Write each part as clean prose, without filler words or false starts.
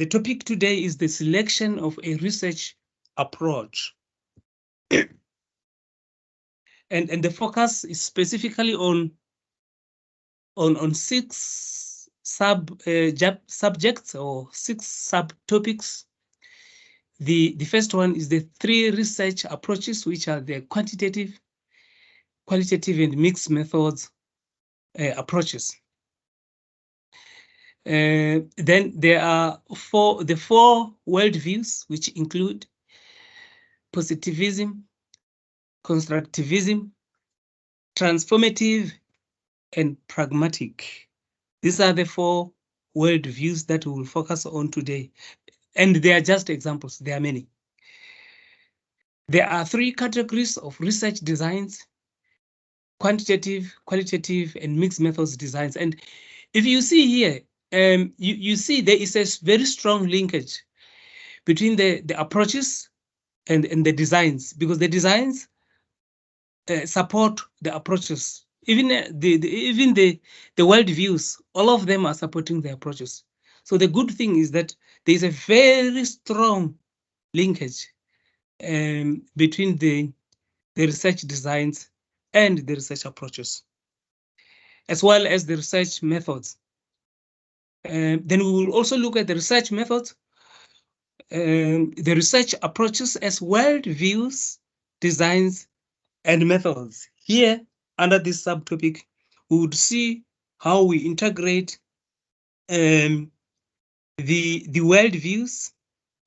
the topic today is the selection of a research approach. And the focus is specifically on 6 subjects or 6 subtopics. The first one is the 3 research approaches, which are the quantitative, qualitative, and mixed methods approaches. Then there are the 4 worldviews, which include positivism, constructivism, transformative, and pragmatic. These are the 4 worldviews that we will focus on today. And they are just examples, there are many. There are 3 categories of research designs: quantitative, qualitative, and mixed methods designs. And if you see here, you see there is a very strong linkage between the approaches and the designs, because the designs support the approaches. Even the worldviews, all of them are supporting the approaches. So the good thing is that there is a very strong linkage between the research designs and the research approaches, as well as the research methods. Then we will also look at the research methods, the research approaches as worldviews, designs, and methods. Here, under this subtopic, we would see how we integrate the worldviews,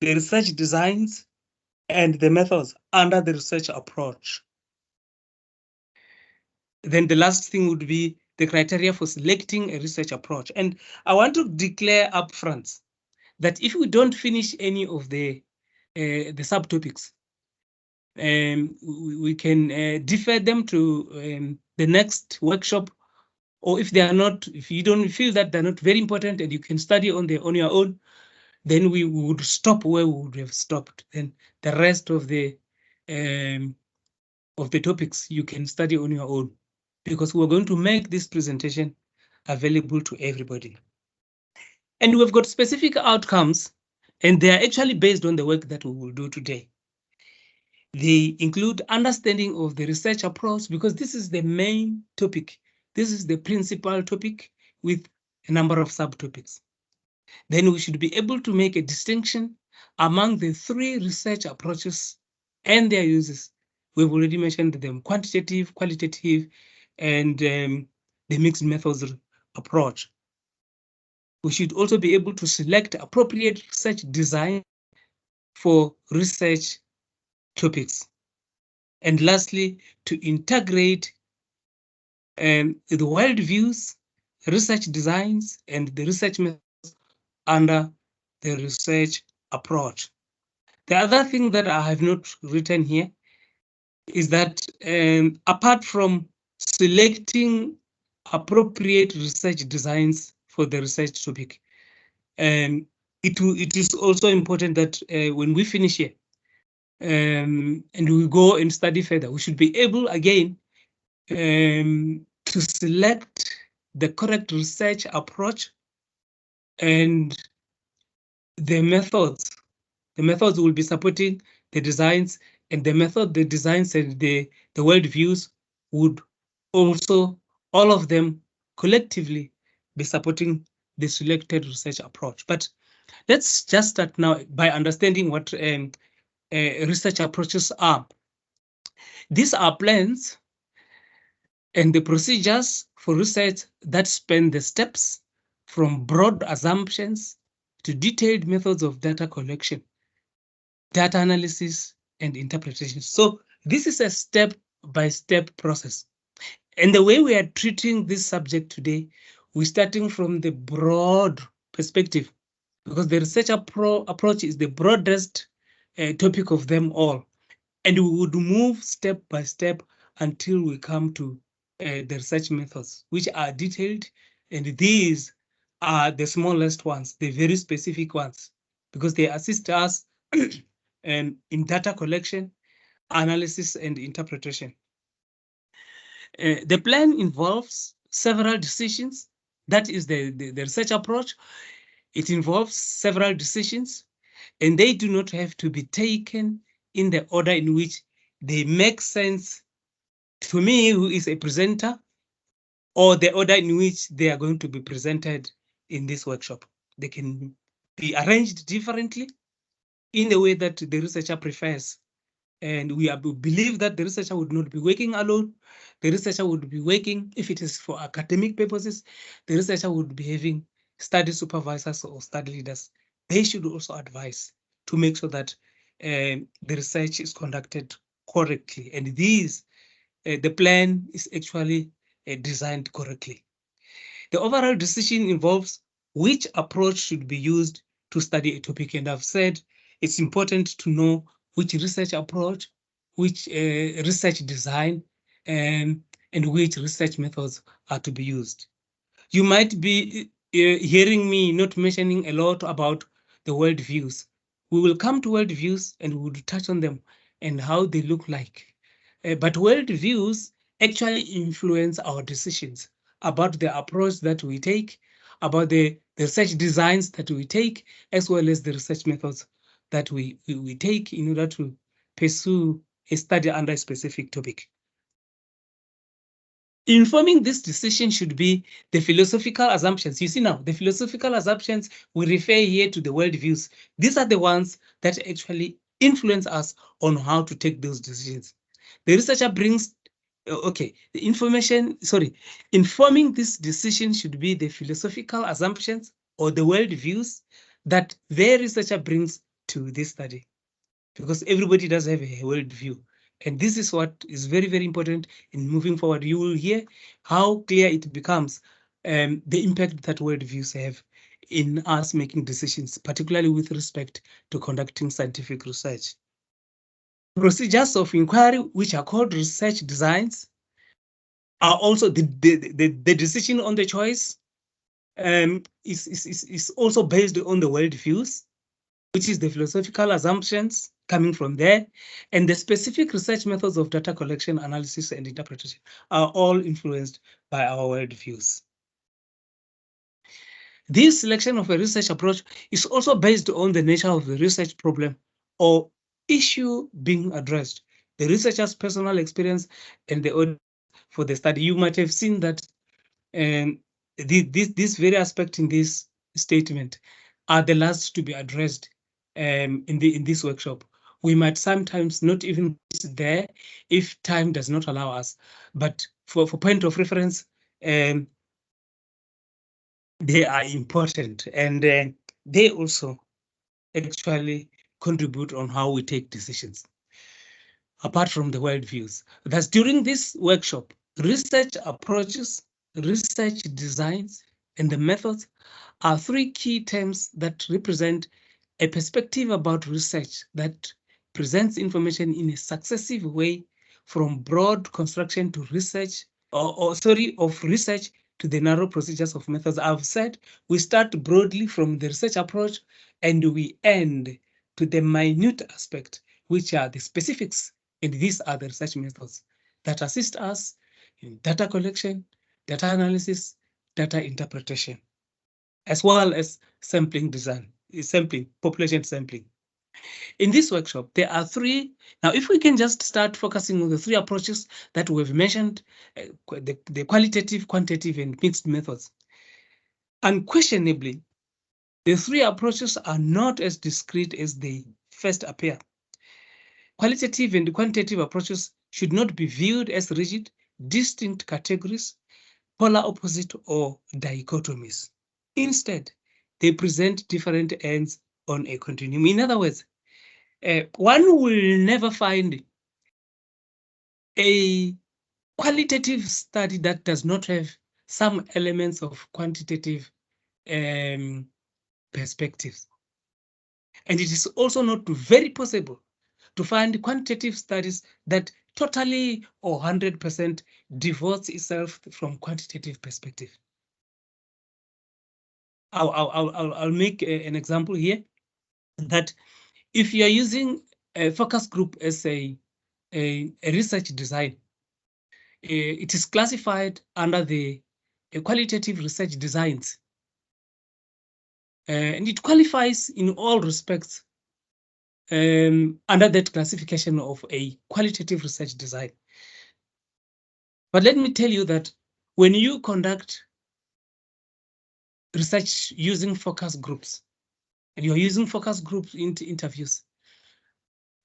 the research designs, and the methods under the research approach. Then the last thing would be the criteria for selecting a research approach. And I want to declare upfront that if we don't finish any of the subtopics, we can defer them to the next workshop, or if they are not, if you don't feel that they're not very important and you can study on your own, then we would stop where we would have stopped. Then the rest of the topics you can study on your own, because we're going to make this presentation available to everybody. And we've got specific outcomes, and they are actually based on the work that we will do today. They include understanding of the research approach, because this is the main topic. This is the principal topic with a number of subtopics. Then we should be able to make a distinction among the 3 research approaches and their uses. We've already mentioned them: quantitative, qualitative, and the mixed methods approach. We should also be able to select appropriate research design for research topics. And lastly, to integrate the worldviews, research designs, and the research methods under the research approach. The other thing that I have not written here is that apart from selecting appropriate research designs for the research topic, it is also important that when we finish here and we go and study further, we should be able again to select the correct research approach and the methods. The methods will be supporting the designs, and the designs and the worldviews would also, all of them collectively, be supporting the selected research approach. But let's just start now by understanding what research approaches are. These are plans and the procedures for research that span the steps from broad assumptions to detailed methods of data collection, data analysis, and interpretation. So this is a step-by-step process. And the way we are treating this subject today, we're starting from the broad perspective, because the research approach is the broadest topic of them all. And we would move step by step until we come to the research methods, which are detailed, and these are the smallest ones, the very specific ones, because they assist us in data collection, analysis, and interpretation. The plan involves several decisions. That is the research approach. It involves several decisions, and they do not have to be taken in the order in which they make sense to me, who is a presenter, or the order in which they are going to be presented in this workshop. They can be arranged differently in the way that the researcher prefers. And we believe that the researcher would not be working alone. The researcher would be working, if it is for academic purposes, the researcher would be having study supervisors or study leaders. They should also advise to make sure that the research is conducted correctly. And the plan is actually designed correctly. The overall decision involves which approach should be used to study a topic. And I've said it's important to know which research approach, which research design, and which research methods are to be used. You might be hearing me not mentioning a lot about the worldviews. We will come to worldviews and we will touch on them and how they look like. But worldviews actually influence our decisions about the approach that we take, about the research designs that we take, as well as the research methods that we take in order to pursue a study under a specific topic. Informing this decision should be the philosophical assumptions. You see now, the philosophical assumptions, we refer here to the worldviews. These are the ones that actually influence us on how to take those decisions. The researcher brings, informing this decision should be the philosophical assumptions or the worldviews that the researcher brings to this study. Because everybody does have a worldview. And this is what is very, very important in moving forward. You will hear how clear it becomes the impact that worldviews have in us making decisions, particularly with respect to conducting scientific research. Procedures of inquiry, which are called research designs, are also the decision on the choice is also based on the worldviews, which is the philosophical assumptions coming from there, and the specific research methods of data collection, analysis, and interpretation are all influenced by our worldviews. This selection of a research approach is also based on the nature of the research problem or issue being addressed, the researcher's personal experience, and the audience for the study. You might have seen that this very aspect in this statement are the last to be addressed in this workshop. We might sometimes not even sit there if time does not allow us, but for point of reference, they are important, and they also actually contribute on how we take decisions. Apart from the worldviews, thus during this workshop, research approaches, research designs, and the methods are three key terms that represent a perspective about research that presents information in a successive way from broad construction to research, of research to the narrow procedures of methods. I've said we start broadly from the research approach and we end to the minute aspect, which are the specifics, and these are the research methods that assist us in data collection, data analysis, data interpretation, as well as sampling design, population sampling. In this workshop, there are three. Now, if we can just start focusing on the three approaches that we've mentioned, the qualitative, quantitative, and mixed methods. Unquestionably, the three approaches are not as discrete as they first appear. Qualitative and quantitative approaches should not be viewed as rigid, distinct categories, polar opposite, or dichotomies. Instead, they present different ends on a continuum. In other words, one will never find a qualitative study that does not have some elements of quantitative perspectives. And it is also not very possible to find quantitative studies that totally or 100% divorce itself from quantitative perspective. I'll make an example here that if you are using a focus group as a research design, it is classified under the qualitative research designs. and it qualifies in all respects under that classification of a qualitative research design. But let me tell you that when you conduct research using focus groups, and you're using focus groups into interviews,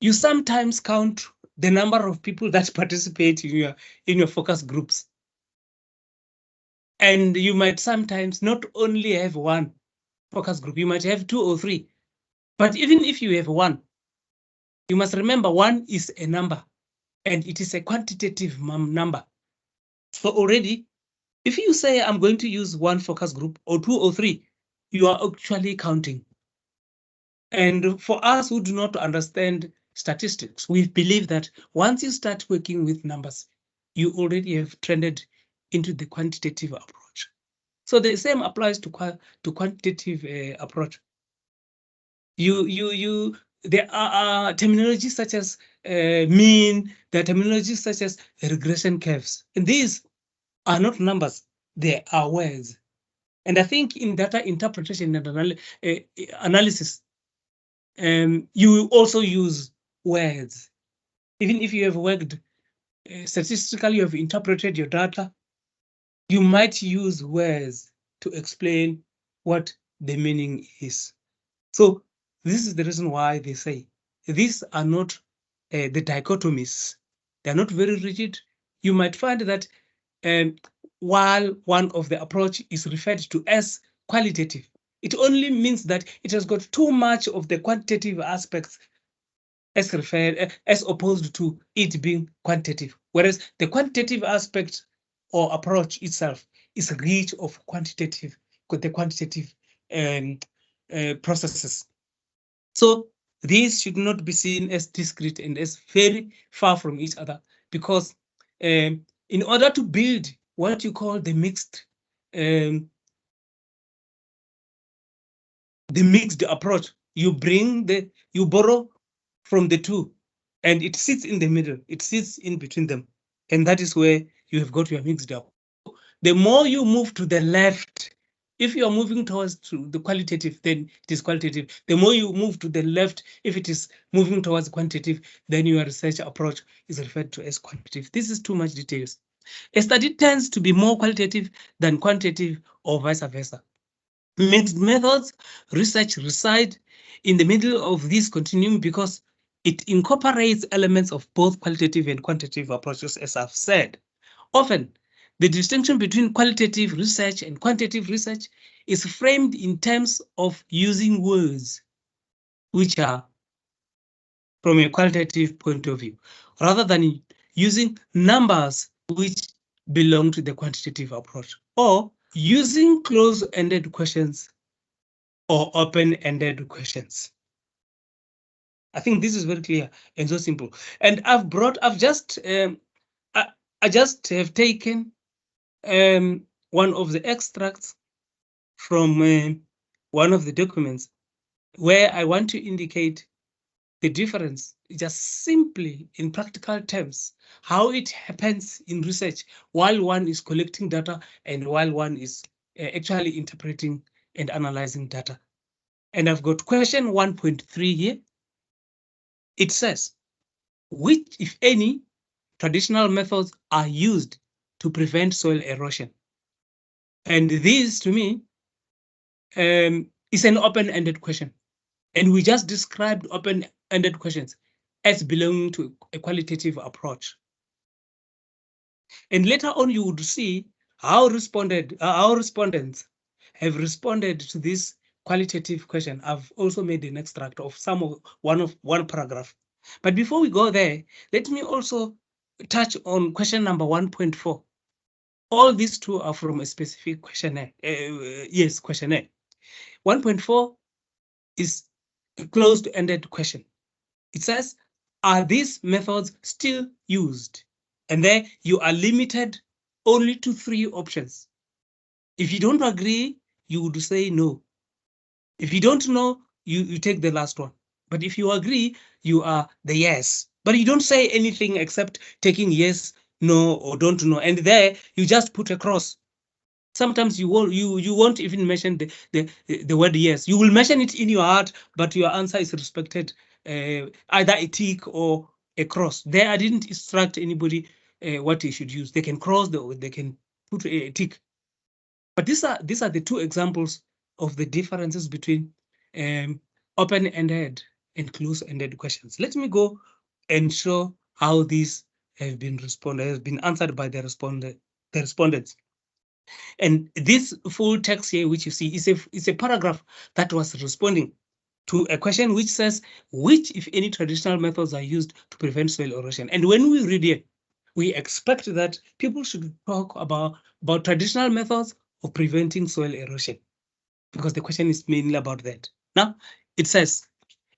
you sometimes count the number of people that participate in your focus groups. And you might sometimes not only have one focus group, you might have 2 or 3. But even if you have one, you must remember one is a number and it is a quantitative number. So already, if you say I'm going to use one focus group or 2 or 3, you are actually counting. And for us who do not understand statistics, we believe that once you start working with numbers, you already have trended into the quantitative approach. So the same applies to quantitative approach. There are terminologies such as mean, there are terminologies such as regression curves, and these are not numbers, they are words. And I think in data interpretation and analysis, you will also use words. Even if you have worked statistically, you have interpreted your data, you might use words to explain what the meaning is. So this is the reason why they say these are not the dichotomies. They're not very rigid. You might find that while one of the approach is referred to as qualitative, it only means that it has got too much of the quantitative aspects as opposed to it being quantitative. Whereas the quantitative aspect or approach itself is rich of the quantitative processes. So these should not be seen as discrete and as very far from each other, because in order to build what you call the mixed approach, you borrow from the two, and it sits in the middle. It sits in between them, and that is where you have got your mixed up. The more you move to the left, if you are moving towards the qualitative, then it is qualitative. The more you move to the left, if it is moving towards quantitative, then your research approach is referred to as quantitative. This is too much details. A study tends to be more qualitative than quantitative, or vice versa. Mixed methods research reside in the middle of this continuum because it incorporates elements of both qualitative and quantitative approaches, as I've said. Often, the distinction between qualitative research and quantitative research is framed in terms of using words which are from a qualitative point of view, rather than using numbers which belong to the quantitative approach, or using closed-ended questions or open-ended questions. I think this is very clear and so simple. And I just have taken one of the extracts from one of the documents where I want to indicate the difference, just simply in practical terms, how it happens in research while one is collecting data and while one is actually interpreting and analyzing data. And I've got question 1.3 here. It says, which, if any, traditional methods are used to prevent soil erosion? And this, to me, is an open-ended question. And we just described open-ended questions as belonging to a qualitative approach. And later on, you would see how respondents have responded to this qualitative question. I've also made an extract of one paragraph. But before we go there, let me also touch on question number 1.4. All these two are from a specific questionnaire. Questionnaire. 1.4 is a closed-ended question. It says, are these methods still used? And there you are limited only to 3 options. If you don't agree, you would say no. If you don't know, you take the last one. But if you agree, you are the yes. But you don't say anything except taking yes, no, or don't know. And there you just put a cross. sometimes you won't even mention the word yes. You will mention it in your heart, but your answer is respected, either a tick or a cross. There, I didn't instruct anybody what they should use. They can cross, they can put a tick. But these are the two examples of the differences between open-ended and close-ended questions. Let me go and show how these have been answered by the respondents. And this full text here, which you see, is a paragraph that was responding to a question which says, which, if any, traditional methods are used to prevent soil erosion? And when we read it, we expect that people should talk about traditional methods of preventing soil erosion, because the question is mainly about that. Now, it says,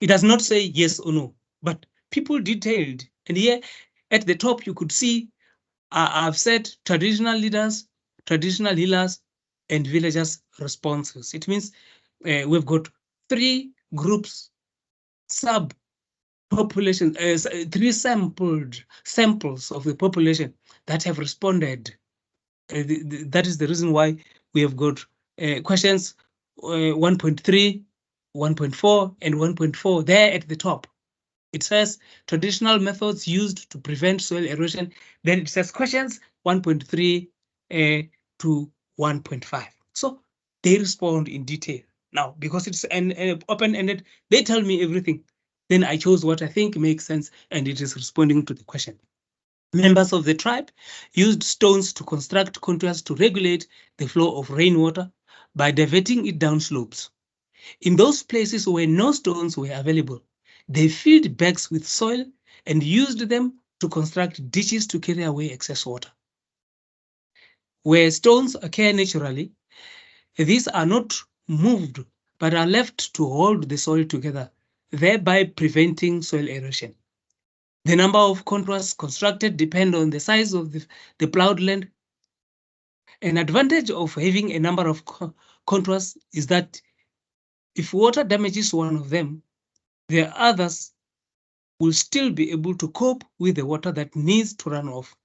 it does not say yes or no, but people detailed. And here at the top, you could see I've said traditional leaders, traditional healers, and villagers' responses. It means we've got three groups, sub-population, three samples of the population that have responded. That is the reason why we have got questions 1.3, 1.4, and 1.4 there at the top. It says traditional methods used to prevent soil erosion. Then it says questions 1.3 to 1.5. So they respond in detail. Now, because it's an open-ended, they tell me everything. Then I chose what I think makes sense, and it is responding to the question. Members of the tribe used stones to construct contours to regulate the flow of rainwater by diverting it down slopes. In those places where no stones were available, they filled bags with soil and used them to construct ditches to carry away excess water. Where stones occur naturally, these are not moved but are left to hold the soil together, thereby preventing soil erosion. The number of contours constructed depend on the size of the plowed land. An advantage of having a number of contours is that if water damages one of them, the others will still be able to cope with the water that needs to run off.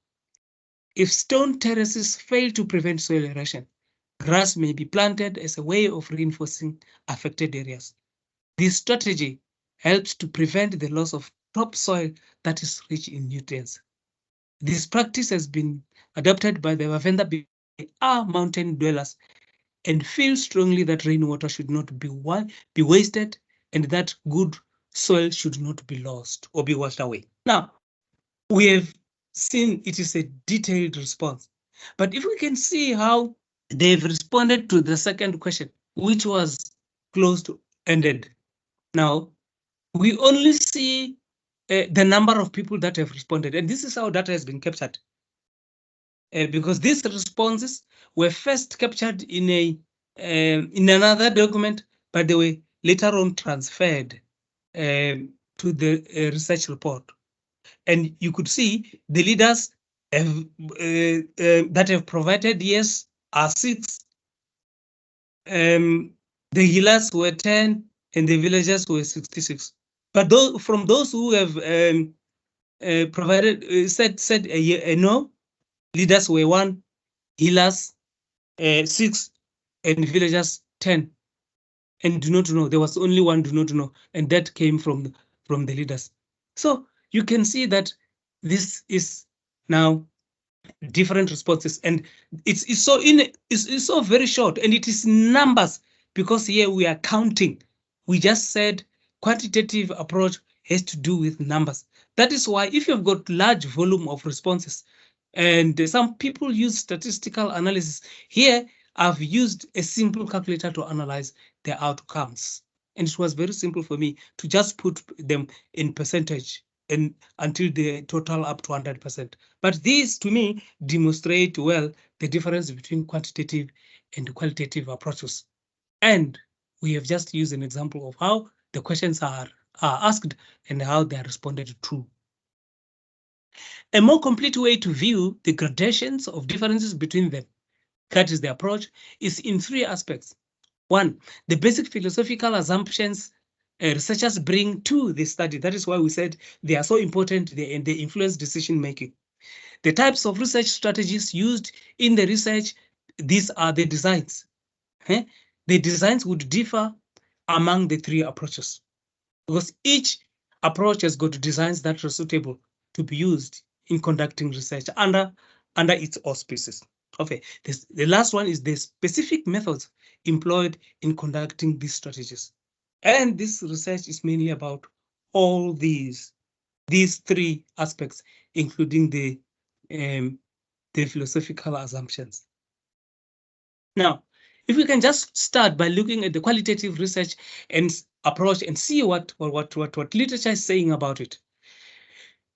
If stone terraces fail to prevent soil erosion, grass may be planted as a way of reinforcing affected areas. This strategy helps to prevent the loss of topsoil that is rich in nutrients. This practice has been adopted by the Wavenda mountain dwellers and feel strongly that rainwater should not be wasted and that good soil should not be lost or be washed away. Now, we have seen it is a detailed response, but if we can see how they've responded to the second question, which was closed-ended. Now, we only see the number of people that have responded, and this is how data has been captured. Because these responses were first captured in another document, but they were later on transferred to the research report. And you could see the leaders that have provided yes are 6. The healers were 10, and the villagers were 66. But from those who have provided said a no, leaders were 1, healers 6, and villagers 10. And do not know, there was only 1 do not know, and that came from the leaders. So you can see that this is now different responses, and it's so very short, and it is numbers, because here we are counting. We just said quantitative approach has to do with numbers. That is why if you've got large volume of responses, and some people use statistical analysis, here I've used a simple calculator to analyze the outcomes. And it was very simple for me to just put them in percentage and until they total up to 100%. But these, to me, demonstrate well the difference between quantitative and qualitative approaches. And we have just used an example of how the questions are asked and how they are responded to. A more complete way to view the gradations of differences between them, that is the approach, is in 3 aspects. 1, the basic philosophical assumptions researchers bring to the study. That is why we said they are so important and they influence decision making. The types of research strategies used in the research these are the designs. The designs would differ among the three approaches, because each approach has got designs that are suitable to be used in conducting research under its auspices. Okay, the last one is the specific methods employed in conducting these strategies. And this research is mainly about all these three aspects, including the philosophical assumptions. Now, if we can just start by looking at the qualitative research and approach and see what literature is saying about it.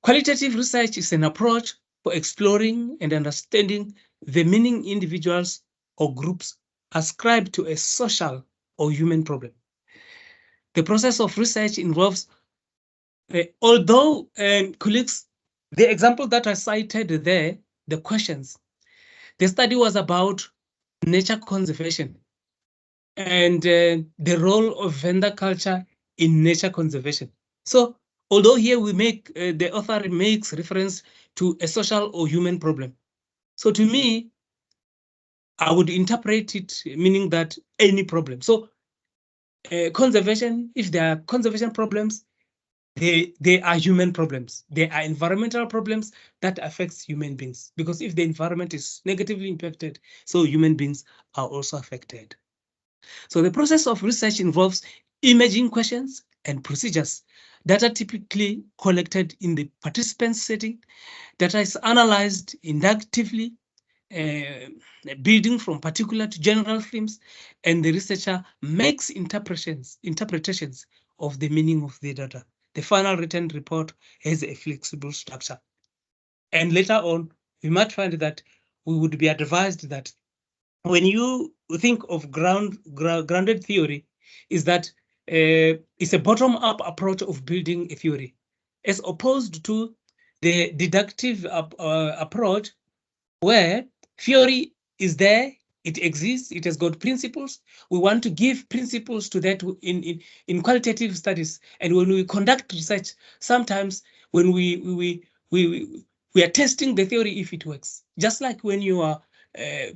Qualitative research is an approach for exploring and understanding the meaning individuals or groups ascribe to a social or human problem. The process of research involves, although colleagues, the example that I cited there, the questions, the study was about nature conservation and the role of vendor culture in nature conservation. So, although here we make the author makes reference to a social or human problem. So to me, I would interpret it meaning that any problem. So conservation, if there are conservation problems, they are human problems. They are environmental problems that affects human beings, because if the environment is negatively impacted, so human beings are also affected. So the process of research involves imaging questions and procedures that are typically collected in the participant setting, data is analyzed inductively, building from particular to general themes, and the researcher makes interpretations of the meaning of the data. The final written report has a flexible structure. And later on, we might find that we would be advised that when you think of grounded theory, is that it's a bottom-up approach of building a theory, as opposed to the deductive approach, where theory is there, it exists, it has got principles. We want to give principles to that in qualitative studies. And when we conduct research, sometimes when we are testing the theory if it works, just like when you are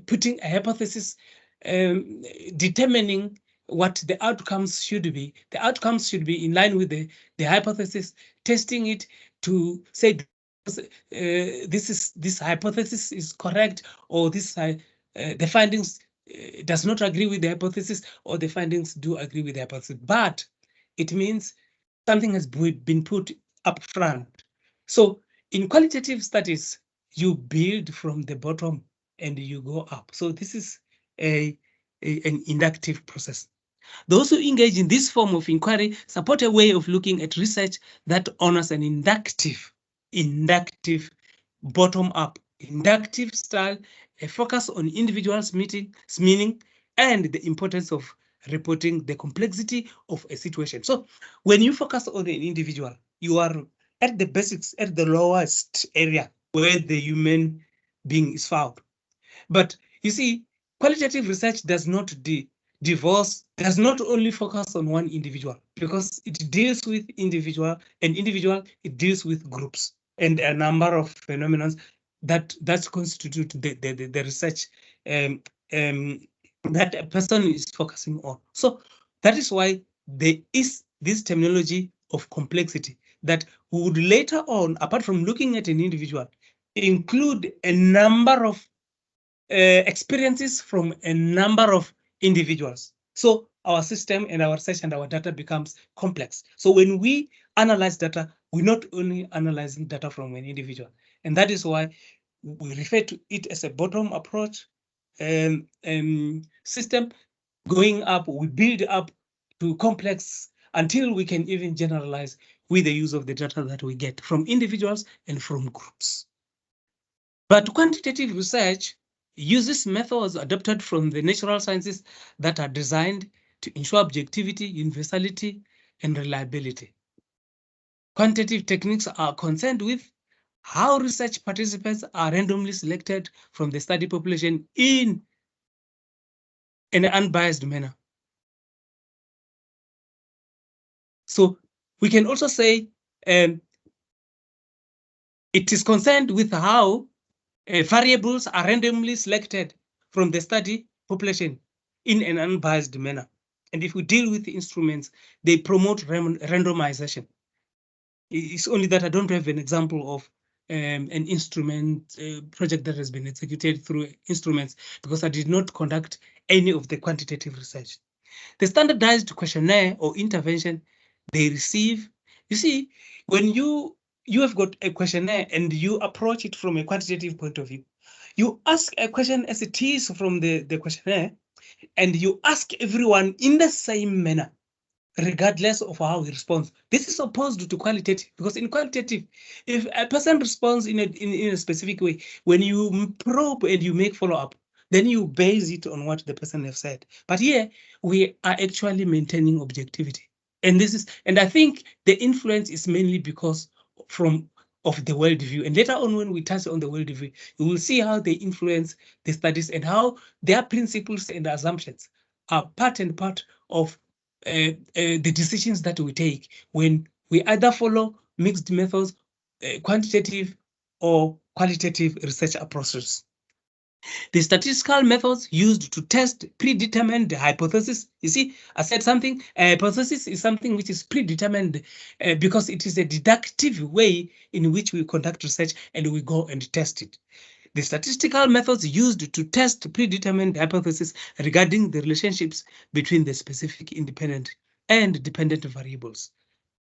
putting a hypothesis, determining what the outcomes should be. The outcomes should be in line with the hypothesis, testing it to say this hypothesis is correct, or this the findings does not agree with the hypothesis, or the findings do agree with the hypothesis. But it means something has been put up front. So in qualitative studies, you build from the bottom and you go up. So this is an inductive process. Those who engage in this form of inquiry support a way of looking at research that honors an inductive, bottom-up, inductive style, a focus on individuals' meaning, and the importance of reporting the complexity of a situation. So when you focus on an individual, you are at the basics, at the lowest area where the human being is found. But you see, qualitative research does not does not only focus on one individual, because it deals with individual, it deals with groups and a number of phenomena that constitute the research that a person is focusing on. So that is why there is this terminology of complexity that we would later on, apart from looking at an individual, include a number of experiences from a number of individuals. So our system and our research and our data becomes complex. So when we analyze data, we're not only analyzing data from an individual, and that is why we refer to it as a bottom approach system. Going up, we build up to complex until we can even generalize with the use of the data that we get from individuals and from groups. But quantitative research uses methods adopted from the natural sciences that are designed to ensure objectivity, universality, and reliability. Quantitative techniques are concerned with how research participants are randomly selected from the study population in an unbiased manner. So we can also say it is concerned with how variables are randomly selected from the study population in an unbiased manner. And if we deal with the instruments, they promote randomization. It's only that I don't have an example of an instrument project that has been executed through instruments because I did not conduct any of the quantitative research. The standardized questionnaire or intervention they receive, you see, when you have got a questionnaire and you approach it from a quantitative point of view, you ask a question as it is from the questionnaire, and you ask everyone in the same manner, regardless of how he responds. This is opposed to qualitative, because in qualitative, if a person responds in a specific way, when you probe and you make follow-up, then you base it on what the person has said. But here we are actually maintaining objectivity. And I think the influence is mainly because of the worldview. And later on, when we touch on the worldview, you will see how they influence the studies and how their principles and assumptions are part and part of the decisions that we take when we either follow mixed methods, quantitative or qualitative research approaches. The statistical methods used to test predetermined hypothesis. You see, I said something, a hypothesis is something which is predetermined because it is a deductive way in which we conduct research and we go and test it. The statistical methods used to test predetermined hypotheses regarding the relationships between the specific independent and dependent variables.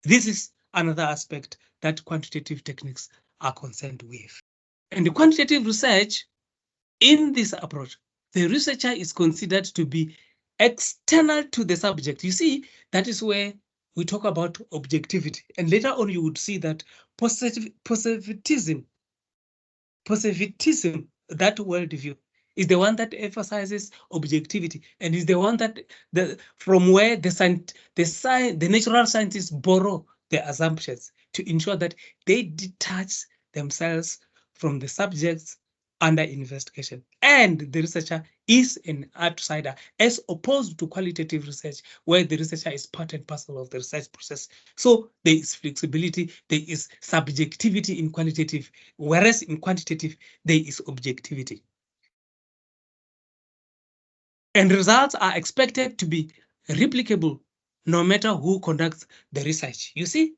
This is another aspect that quantitative techniques are concerned with. And the quantitative research, in this approach, the researcher is considered to be external to the subject. You see, that is where we talk about objectivity. And later on, you would see that positivism, that worldview, is the one that emphasizes objectivity, and is the one that from where the natural scientists borrow their assumptions to ensure that they detach themselves from the subjects under investigation. And the researcher is an outsider, as opposed to qualitative research, where the researcher is part and parcel of the research process. So there is flexibility, there is subjectivity in qualitative, whereas in quantitative, there is objectivity. And results are expected to be replicable no matter who conducts the research. You see,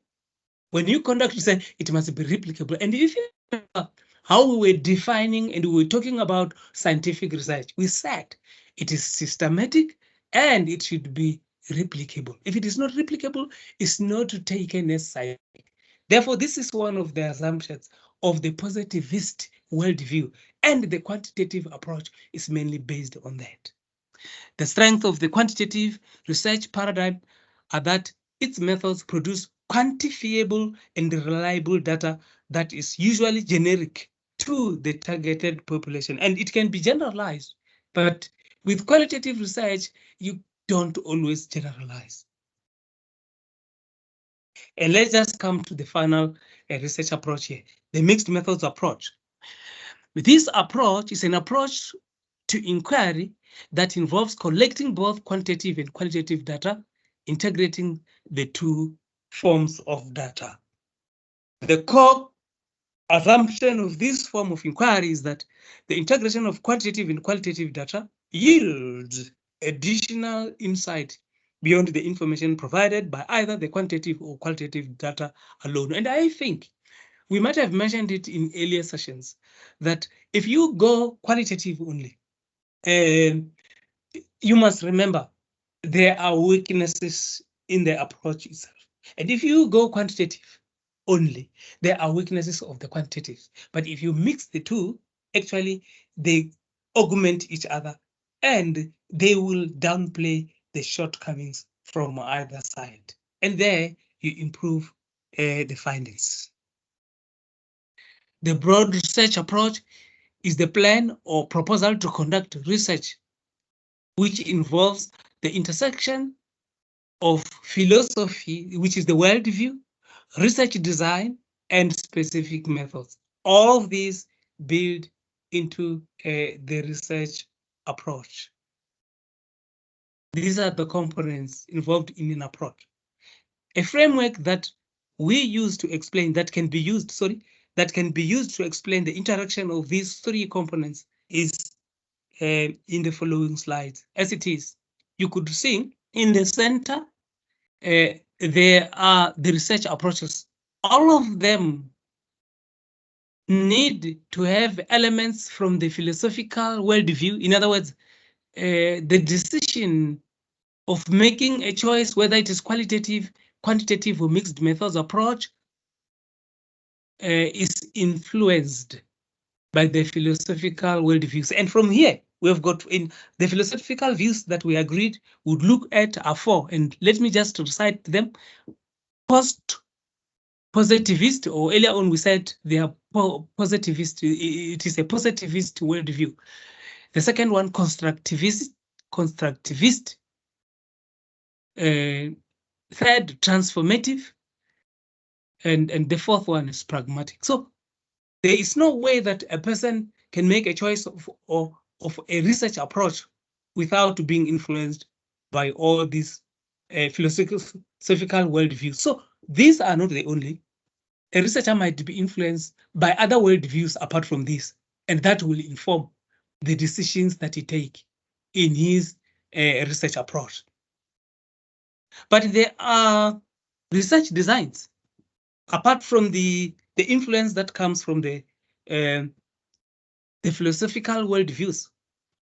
when you conduct research, it must be replicable. And if you remember how we were defining and we were talking about scientific research, we said it is systematic and it should be replicable. If it is not replicable, it's not taken as scientific. Therefore, this is one of the assumptions of the positivist worldview, and the quantitative approach is mainly based on that. The strength of the quantitative research paradigm are that its methods produce quantifiable and reliable data that is usually generic to the targeted population, and it can be generalized. But with qualitative research, you don't always generalize. And let's just come to the final research approach here, the mixed methods approach. This approach is an approach to inquiry that involves collecting both quantitative and qualitative data, integrating the two forms of data. The core assumption of this form of inquiry is that the integration of quantitative and qualitative data yields additional insight beyond the information provided by either the quantitative or qualitative data alone. And I think we might have mentioned it in earlier sessions that if you go qualitative only, you must remember there are weaknesses in the approach itself. And if you go quantitative only, there are weaknesses of the quantitative. But if you mix the two, actually they augment each other and they will downplay the shortcomings from either side. And there you improve the findings. The broad research approach is the plan or proposal to conduct research which involves the intersection of philosophy, which is the worldview, research design, and specific methods. All of these build into the research approach. These are the components involved in an approach. A framework that we use to explain, that can be used to explain the interaction of these three components is in the following slides. As it is, you could see in the center, there are the research approaches. All of them need to have elements from the philosophical worldview. In other words, the decision of making a choice, whether it is qualitative, quantitative, or mixed methods approach, is influenced by the philosophical worldviews. And from here, we have got in the philosophical views that we agreed would look at are four. And let me just recite them. Post-positivist, or earlier on we said they are positivist. It is a positivist worldview. The second one, constructivist. Third, transformative. And the fourth one is pragmatic. So there is no way that a person can make a choice of a research approach without being influenced by all these philosophical worldviews. So these are not the only. A researcher might be influenced by other worldviews apart from this, and that will inform the decisions that he takes in his research approach. But there are research designs apart from the influence that comes from the philosophical worldviews.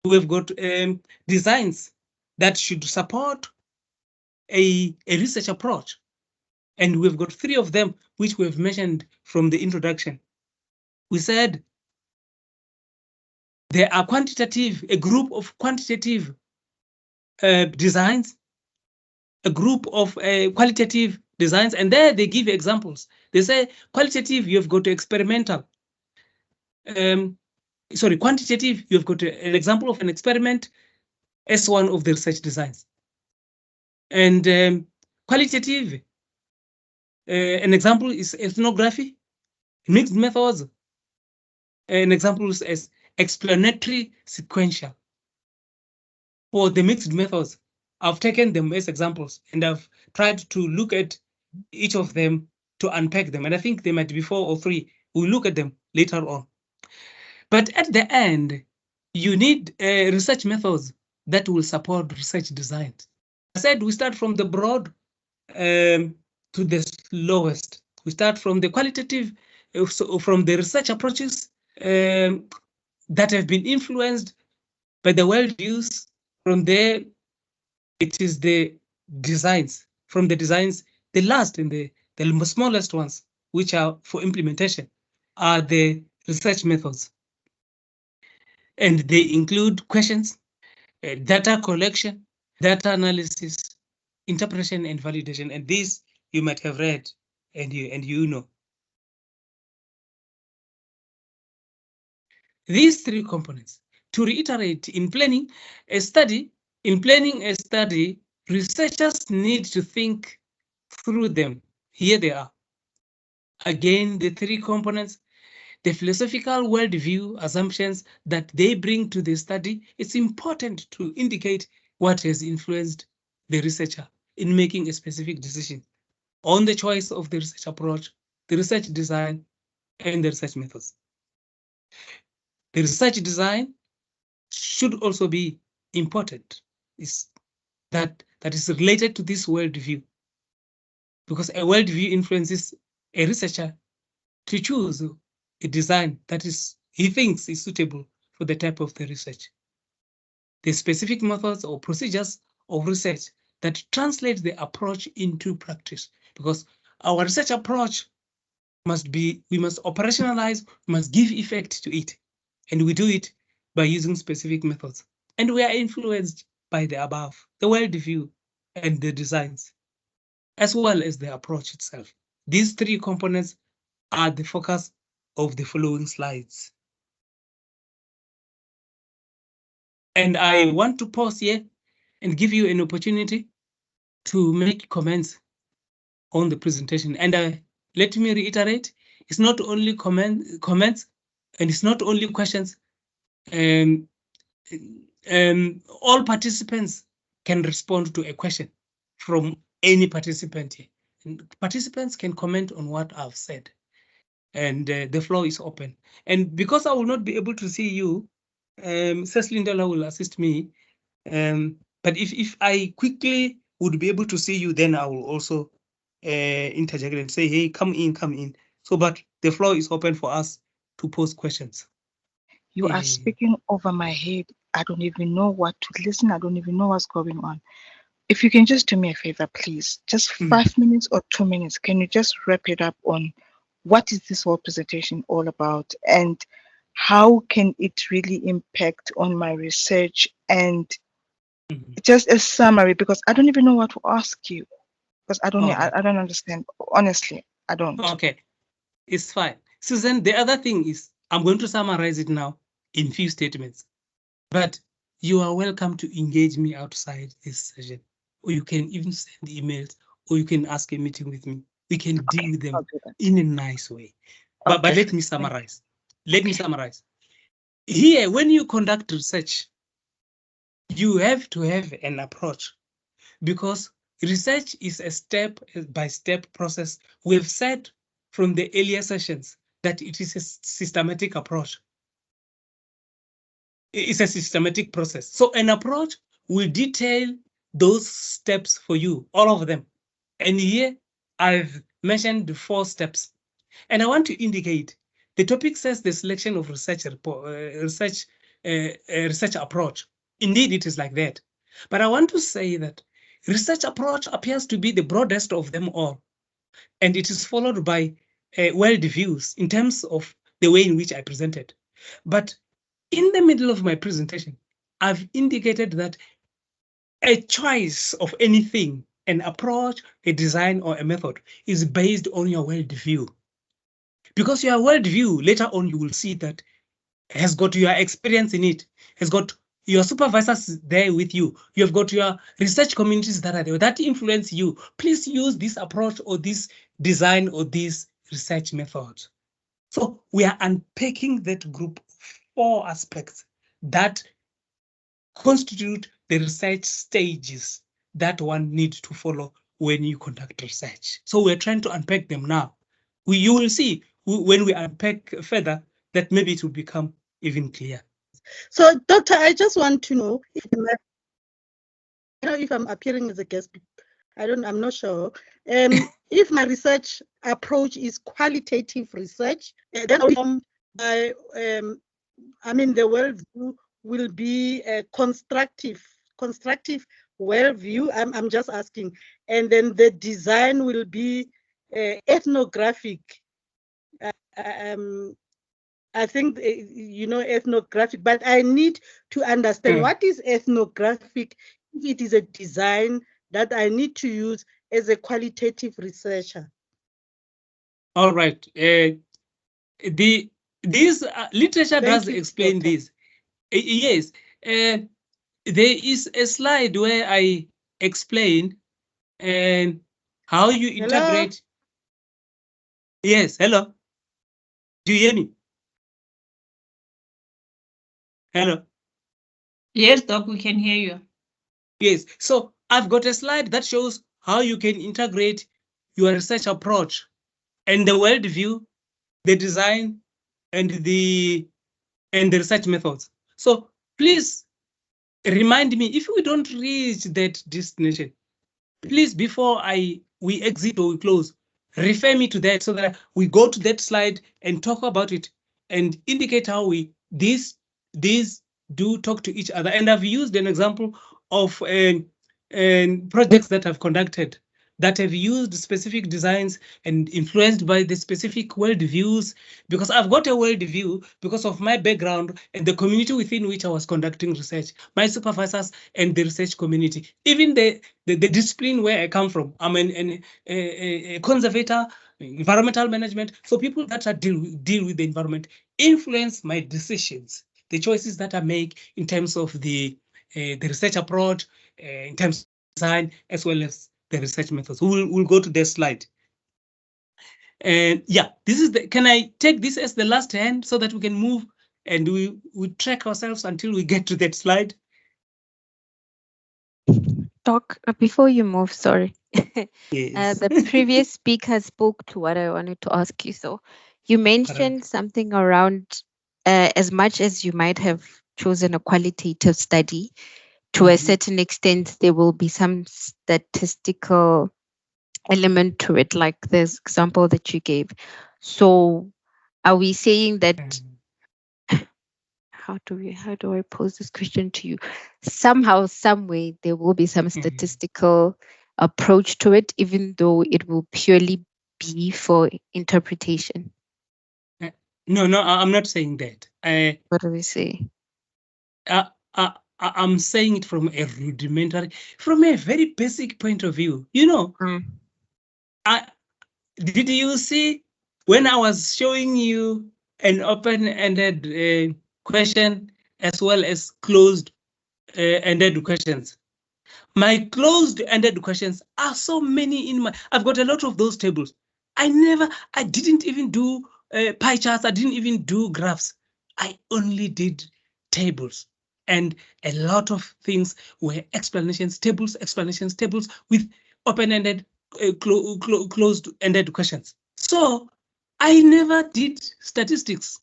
We've got designs that should support a research approach. And we've got three of them, which we've mentioned from the introduction. We said there are a group of quantitative designs, a group of qualitative designs, and there they give examples. They say qualitative, you've got experimental. Quantitative, you've got an example of an experiment as one of the research designs. And qualitative, an example is ethnography. Mixed methods, an example is as explanatory sequential. For the mixed methods, I've taken them as examples and I've tried to look at each of them to unpack them. And I think there might be 4 or 3. We'll look at them later on. But at the end, you need research methods that will support research design. I said we start from the broad to the lowest. We start from the qualitative, from the research approaches that have been influenced by the worldviews. From there, it is the designs. From the designs, the last and the smallest ones, which are for implementation, are the research methods. And they include questions, data collection, data analysis, interpretation, and validation. And these you might have read and you know. These 3 components. To reiterate, in planning a study, researchers need to think through them. Here they are. Again, the 3 components, the philosophical worldview assumptions that they bring to the study. It's important to indicate what has influenced the researcher in making a specific decision on the choice of the research approach, the research design, and the research methods. The research design should also be important. That is related to this worldview, because a worldview influences a researcher to choose a design that he thinks is suitable for the type of the research. The specific methods or procedures of research that translate the approach into practice, because our research approach we must operationalize, we must give effect to it, and we do it by using specific methods. And we are influenced by the above, the worldview and the designs, as well as the approach itself. These 3 components are the focus of the following slides. And I want to pause here and give you an opportunity to make comments on the presentation. And let me reiterate, it's not only comments, and it's not only questions. All participants can respond to a question from any participant here. And participants can comment on what I've said. And the floor is open. And because I will not be able to see you, Cecily Ndela will assist me. But if I quickly would be able to see you, then I will also interject and say, hey, come in. So, but the floor is open for us to pose questions. You are speaking over my head. I don't even know what to listen. I don't even know what's going on. If you can just do me a favor, please, just 5 minutes or 2 minutes, can you just wrap it up on what is this whole presentation all about and how can it really impact on my research and just a summary, because I don't even know what to ask you because I don't Alright. I don't understand. Honestly, I don't. Okay, it's fine. Susan, the other thing is, I'm going to summarize it now in few statements, but you are welcome to engage me outside this session, or you can even send emails, or you can ask a meeting with me. We can deal with I'll them do that. in a nice way. But Okay. let me summarize. Let me summarize. Here, when you conduct research, you have to have an approach, because research is a step-by-step process. We've said from the earlier sessions that it is a systematic approach. It's a systematic process. So an approach will detail those steps for you, all of them. And here I've mentioned the 4 steps. And I want to indicate the topic says the selection of research approach. Indeed, it is like that. But I want to say that research approach appears to be the broadest of them all. And it is followed by world views in terms of the way in which I presented. But in the middle of my presentation, I've indicated that a choice of anything, an approach, a design, or a method is based on your worldview. Because your worldview, later on, you will see that has got your experience in it, has got your supervisors there with you. You've got your research communities that are there that influence you. Please use this approach or this design or this research method. So we are unpacking that group of 4 aspects that constitute the research stages that one needs to follow when you conduct research. So we're trying to unpack them now. You will see when we unpack further that maybe it will become even clear. So, Doctor, I just want to know if I'm appearing as a guest. I'm not sure. If my research approach is qualitative research, then the worldview will be a constructive worldview. I'm just asking, and then the design will be ethnographic. I think ethnographic, but I need to understand what is ethnographic. If it is a design that I need to use as a qualitative researcher. All right. This literature does explain Doctor. this. Yes. There is a slide where I explain how you integrate. Yes. Hello. Do you hear me? Hello. Yes, Doc, we can hear you. Yes. So I've got a slide that shows how you can integrate your research approach and the worldview, the design, and the research methods. So please remind me if we don't reach that destination. Please, before we exit or we close, refer me to that so that we go to that slide and talk about it and indicate how these do talk to each other. And I've used an example of projects that I've conducted that have used specific designs and influenced by the specific worldviews, because I've got a worldview because of my background and the community within which I was conducting research, my supervisors and the research community, even the discipline where I come from. I'm a conservator, environmental management. So people that are deal with the environment influence my decisions, the choices that I make in terms of the research approach, in terms of design, as well as the research methods. We'll go to this slide. And yeah, this is the, can I take this as the last hand so that we can move and we track ourselves until we get to that slide? Doc, before you move, sorry. Yes. The previous speaker spoke to what I wanted to ask you. So you mentioned something around as much as you might have chosen a qualitative study. To a Mhm. certain extent, there will be some statistical element to it, like this example that you gave. So are we saying that how do I pose this question to you? Somehow, some way, there will be some statistical approach to it, even though it will purely be for interpretation. No, I'm not saying that. What do we say? I'm saying it from a rudimentary, from a very basic point of view. You know, did you see when I was showing you an open-ended question as well as closed-ended questions? My closed-ended questions are so many in my. I've got a lot of those tables. I didn't even do pie charts. I didn't even do graphs. I only did tables. And a lot of things were explanations, tables with open-ended, closed-ended questions. So I never did statistics.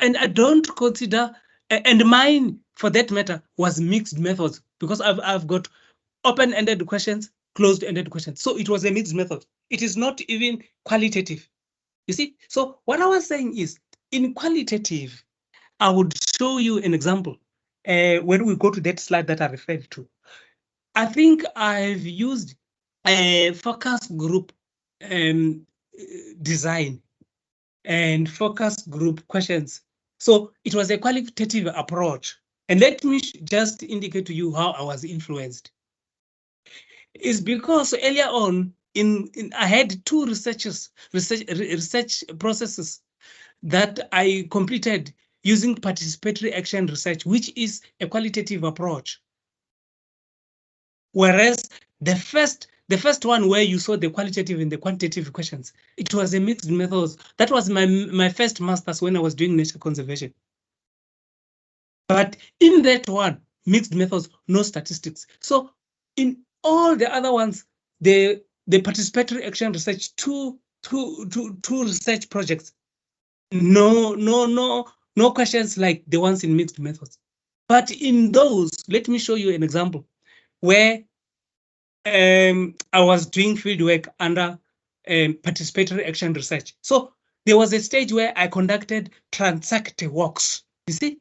And I don't consider, and mine, for that matter, was mixed methods, because I've got open-ended questions, closed-ended questions. So it was a mixed method. It is not even qualitative. You see? So what I was saying is, in qualitative, I would show you an example when we go to that slide that I referred to. I think I've used a focus group design and focus group questions. So it was a qualitative approach. And let me just indicate to you how I was influenced. It's because earlier on, I had two research processes that I completed using participatory action research, which is a qualitative approach. Whereas the first one, where you saw the qualitative and the quantitative questions, it was a mixed methods. That was my first master's when I was doing nature conservation. But in that one, mixed methods, no statistics. So in all the other ones, the participatory action research, two research projects, no questions like the ones in mixed methods. But in those, let me show you an example where I was doing fieldwork under participatory action research. So there was a stage where I conducted transect walks. You see,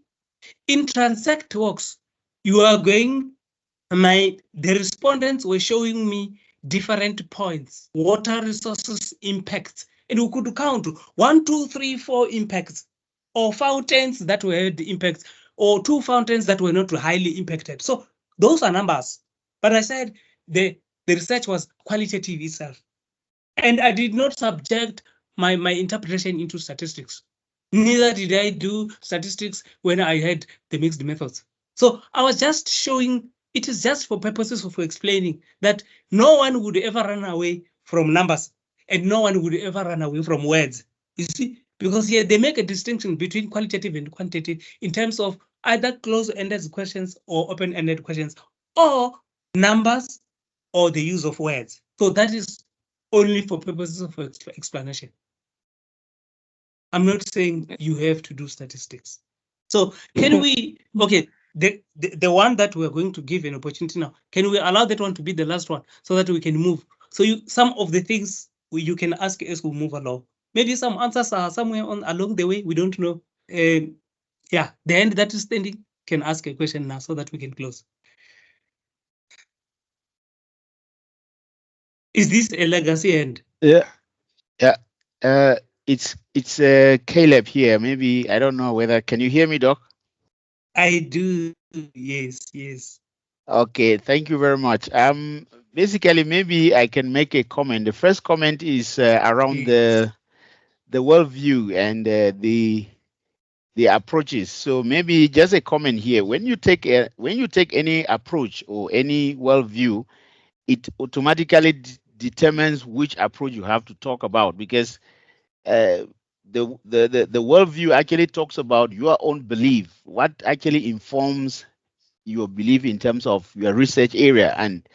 in transect walks, you are going, the respondents were showing me different points, water resources impacts, and we could count 1, 2, 3, 4 impacts, or fountains that were the impacts, or 2 fountains that were not highly impacted. So those are numbers. But I said the research was qualitative itself. And I did not subject my interpretation into statistics. Neither did I do statistics when I had the mixed methods. So I was just showing, it is just for purposes of explaining that no one would ever run away from numbers, and no one would ever run away from words. You see, because here they make a distinction between qualitative and quantitative in terms of either closed-ended questions or open-ended questions, or numbers, or the use of words. So that is only for purposes of explanation. I'm not saying you have to do statistics. So can we, okay, the one that we're going to give an opportunity now, can we allow that one to be the last one so that we can move? So some of the things you can ask as we move along. Maybe some answers are somewhere along the way, we don't know. Yeah, the hand that is standing can ask a question now so that we can close. Is this a legacy end? Yeah. It's Caleb here. Maybe, I don't know whether, can you hear me, Doc? I do. Yes. Okay, thank you very much. Basically, maybe I can make a comment. The first comment is around the worldview and the approaches. So maybe just a comment here. When you take any approach or any worldview, it automatically determines which approach you have to talk about, because the worldview actually talks about your own belief, what actually informs your belief in terms of your research area. And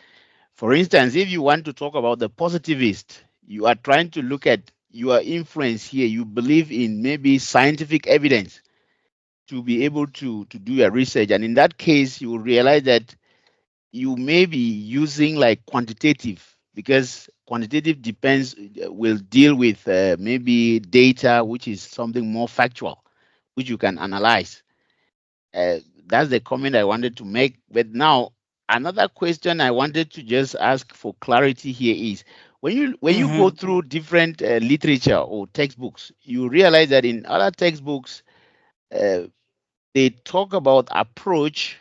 for instance, if you want to talk about the positivist, you are trying to look at your influence here. You believe in maybe scientific evidence. to be able to do your research. And in that case, you will realize that you may be using like quantitative, because quantitative will deal with maybe data, which is something more factual, which you can analyze. That's the comment I wanted to make. But now, another question I wanted to just ask for clarity here is, when you go through different literature or textbooks, you realize that in other textbooks, they talk about approach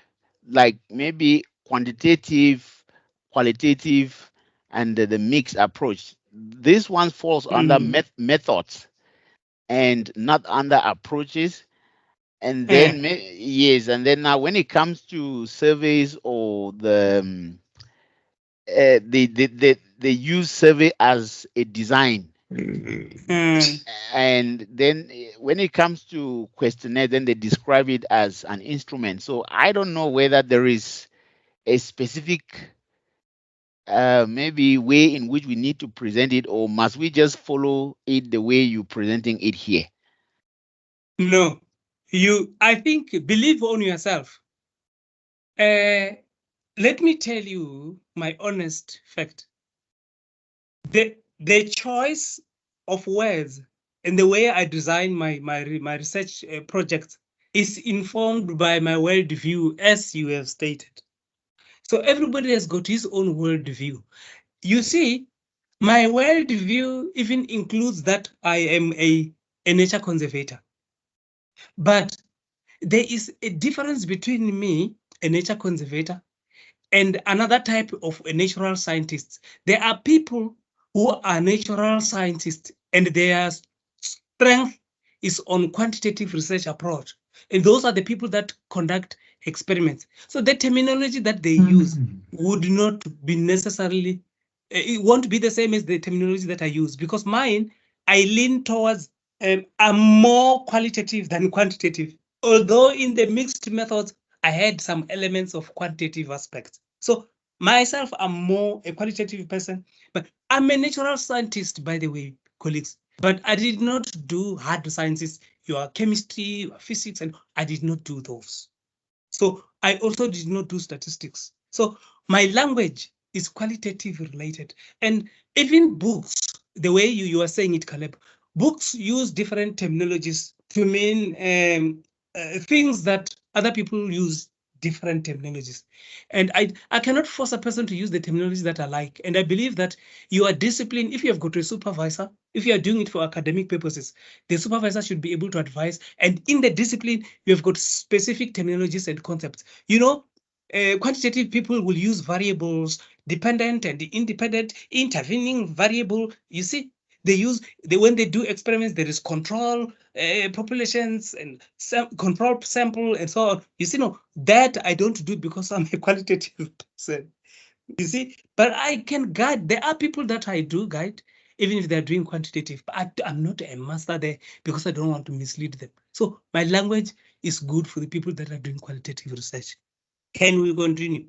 like maybe quantitative, qualitative, and the mixed approach. This one falls under methods and not under approaches. And then yes, and then now when it comes to surveys or they use survey as a design. And then when it comes to questionnaire, then they describe it as an instrument. So I don't know whether there is a specific maybe way in which we need to present it, or must we just follow it the way you're presenting it here? No, I think, believe on yourself. Let me tell you my honest fact. The choice of words and the way I design my research projects is informed by my worldview, as you have stated. So everybody has got his own worldview. You see, my worldview even includes that I am a nature conservator. But there is a difference between me, a nature conservator, and another type of a natural scientist. There are people who are natural scientists and their strength is on quantitative research approach. And those are the people that conduct experiments. So the terminology that they use would not be necessarily, it won't be the same as the terminology that I use, because mine, I lean towards are more qualitative than quantitative. Although in the mixed methods, I had some elements of quantitative aspects. So myself, I'm more a qualitative person, but I'm a natural scientist, by the way, colleagues. But I did not do hard sciences, your chemistry, your physics, and I did not do those. So I also did not do statistics. So my language is qualitative related. And even books, the way you are saying it, Caleb, books use different terminologies to mean things that other people use different terminologies. And I cannot force a person to use the terminologies that I like. And I believe that you are disciplined. If you have got a supervisor, if you are doing it for academic purposes, the supervisor should be able to advise. And in the discipline, you have got specific terminologies and concepts. You know, quantitative people will use variables, dependent and independent, intervening variable. You see, when they do experiments, there is control populations and control sample and so on. You see, no, that I don't do because I'm a qualitative person. You see, but I can guide. There are people that I do guide, even if they're doing quantitative, but I'm not a master there because I don't want to mislead them. So my language is good for the people that are doing qualitative research. Can we continue?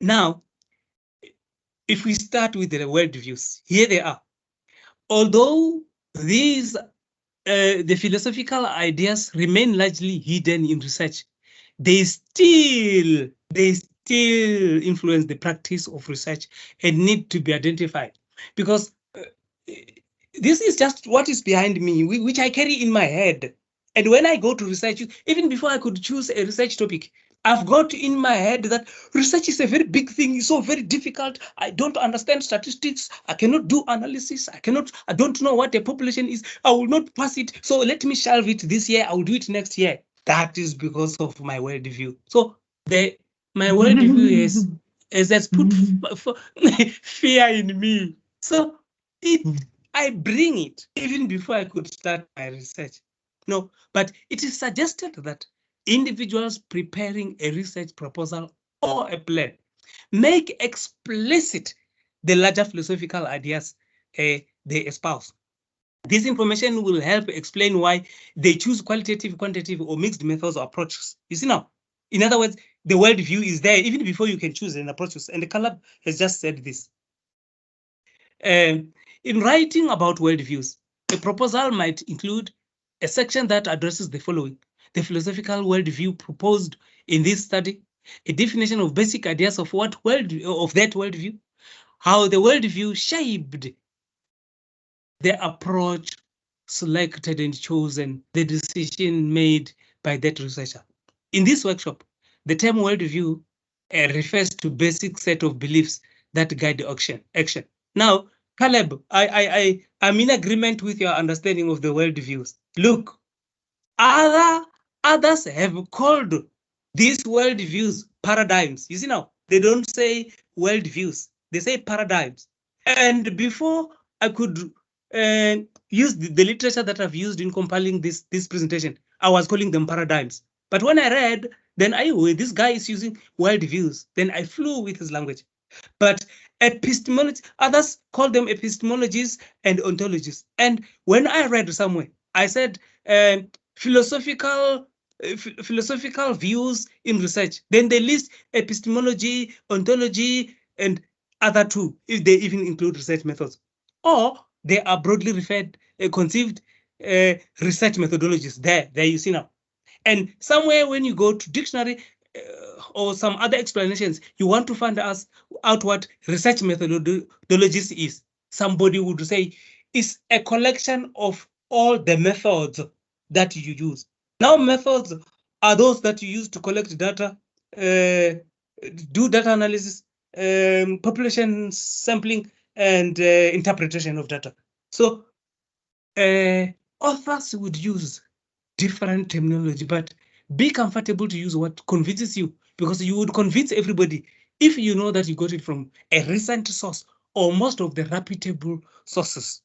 Now, if we start with the worldviews, here they are. Although these, the philosophical ideas remain largely hidden in research, they still influence the practice of research and need to be identified, because this is just what is behind me, which I carry in my head. And when I go to research, even before I could choose a research topic, I've got in my head that research is a very big thing. It's so very difficult. I don't understand statistics. I cannot do analysis. I don't know what the population is. I will not pass it. So let me shelve it this year. I will do it next year. That is because of my worldview. So my worldview has put fear in me. So I bring it even before I could start my research. No, but it is suggested that individuals preparing a research proposal or a plan make explicit the larger philosophical ideas they espouse. This information will help explain why they choose qualitative, quantitative, or mixed methods or approaches. You see now, in other words, the worldview is there even before you can choose an approach. And the Caleb has just said this. In writing about worldviews, a proposal might include a section that addresses the following: the philosophical worldview proposed in this study, a definition of basic ideas of that worldview, how the worldview shaped the approach selected and chosen, the decision made by that researcher. In this workshop, the term worldview refers to basic set of beliefs that guide action. Now, Caleb, I'm in agreement with your understanding of the worldviews. Look, others have called these worldviews paradigms. You see now, they don't say worldviews, they say paradigms. And before I could use the literature that I've used in compiling this presentation, I was calling them paradigms. But when I read, then this guy is using worldviews. Then I flew with his language. But epistemology, others call them epistemologies and ontologies. And when I read somewhere, I said philosophical views in research. Then they list epistemology, ontology, and other two, if they even include research methods. Or they are broadly conceived research methodologies. There you see now. And somewhere when you go to dictionary or some other explanations, you want to find out what research methodologies is. Somebody would say it's a collection of all the methods that you use. Now, methods are those that you use to collect data, do data analysis, population sampling, and interpretation of data. So authors would use different terminology, but be comfortable to use what convinces you, because you would convince everybody if you know that you got it from a recent source or most of the reputable sources.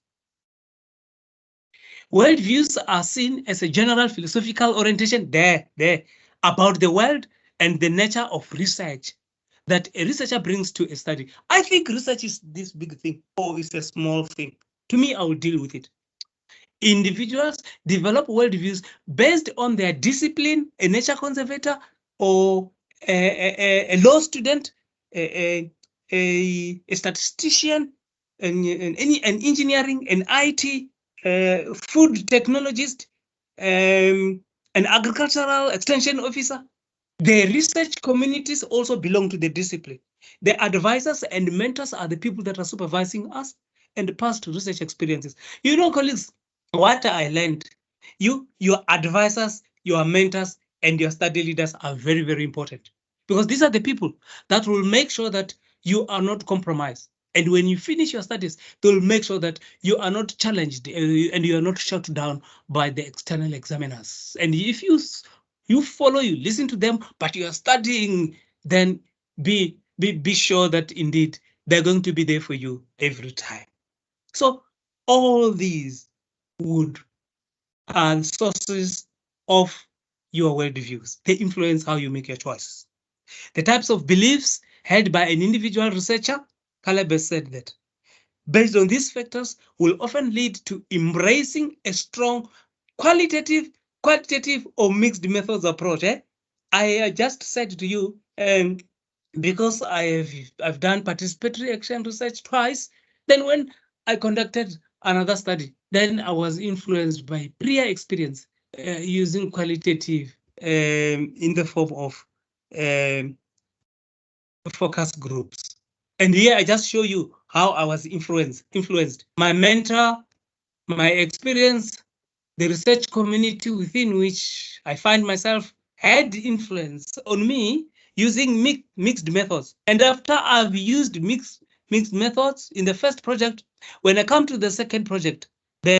Worldviews are seen as a general philosophical orientation there about the world and the nature of research that a researcher brings to a study. I think research is this big thing or it's a small thing. To me, I will deal with it. Individuals develop worldviews based on their discipline, a nature conservator or a law student, a statistician, an engineering, an IT, food technologist, an agricultural extension officer. The research communities also belong to the discipline. The advisors and mentors are the people that are supervising us and past research experiences. You know, colleagues, what I learned, your advisors, your mentors, and your study leaders are very, very important, because these are the people that will make sure that you are not compromised. And when you finish your studies, they'll make sure that you are not challenged and you are not shut down by the external examiners. And if you follow, you listen to them, but you are studying, then be sure that indeed they're going to be there for you every time. So all these are sources of your worldviews. They influence how you make your choices. The types of beliefs held by an individual researcher, Caleb has said that, based on these factors, will often lead to embracing a strong qualitative or mixed methods approach. I just said to you, because I've done participatory action research twice, then when I conducted another study, then I was influenced by prior experience using qualitative in the form of focus groups. And here I just show you how I was influenced. My mentor, my experience, the research community within which I find myself had influence on me using mixed methods. And after I've used mixed methods in the first project, when I come to the second project, then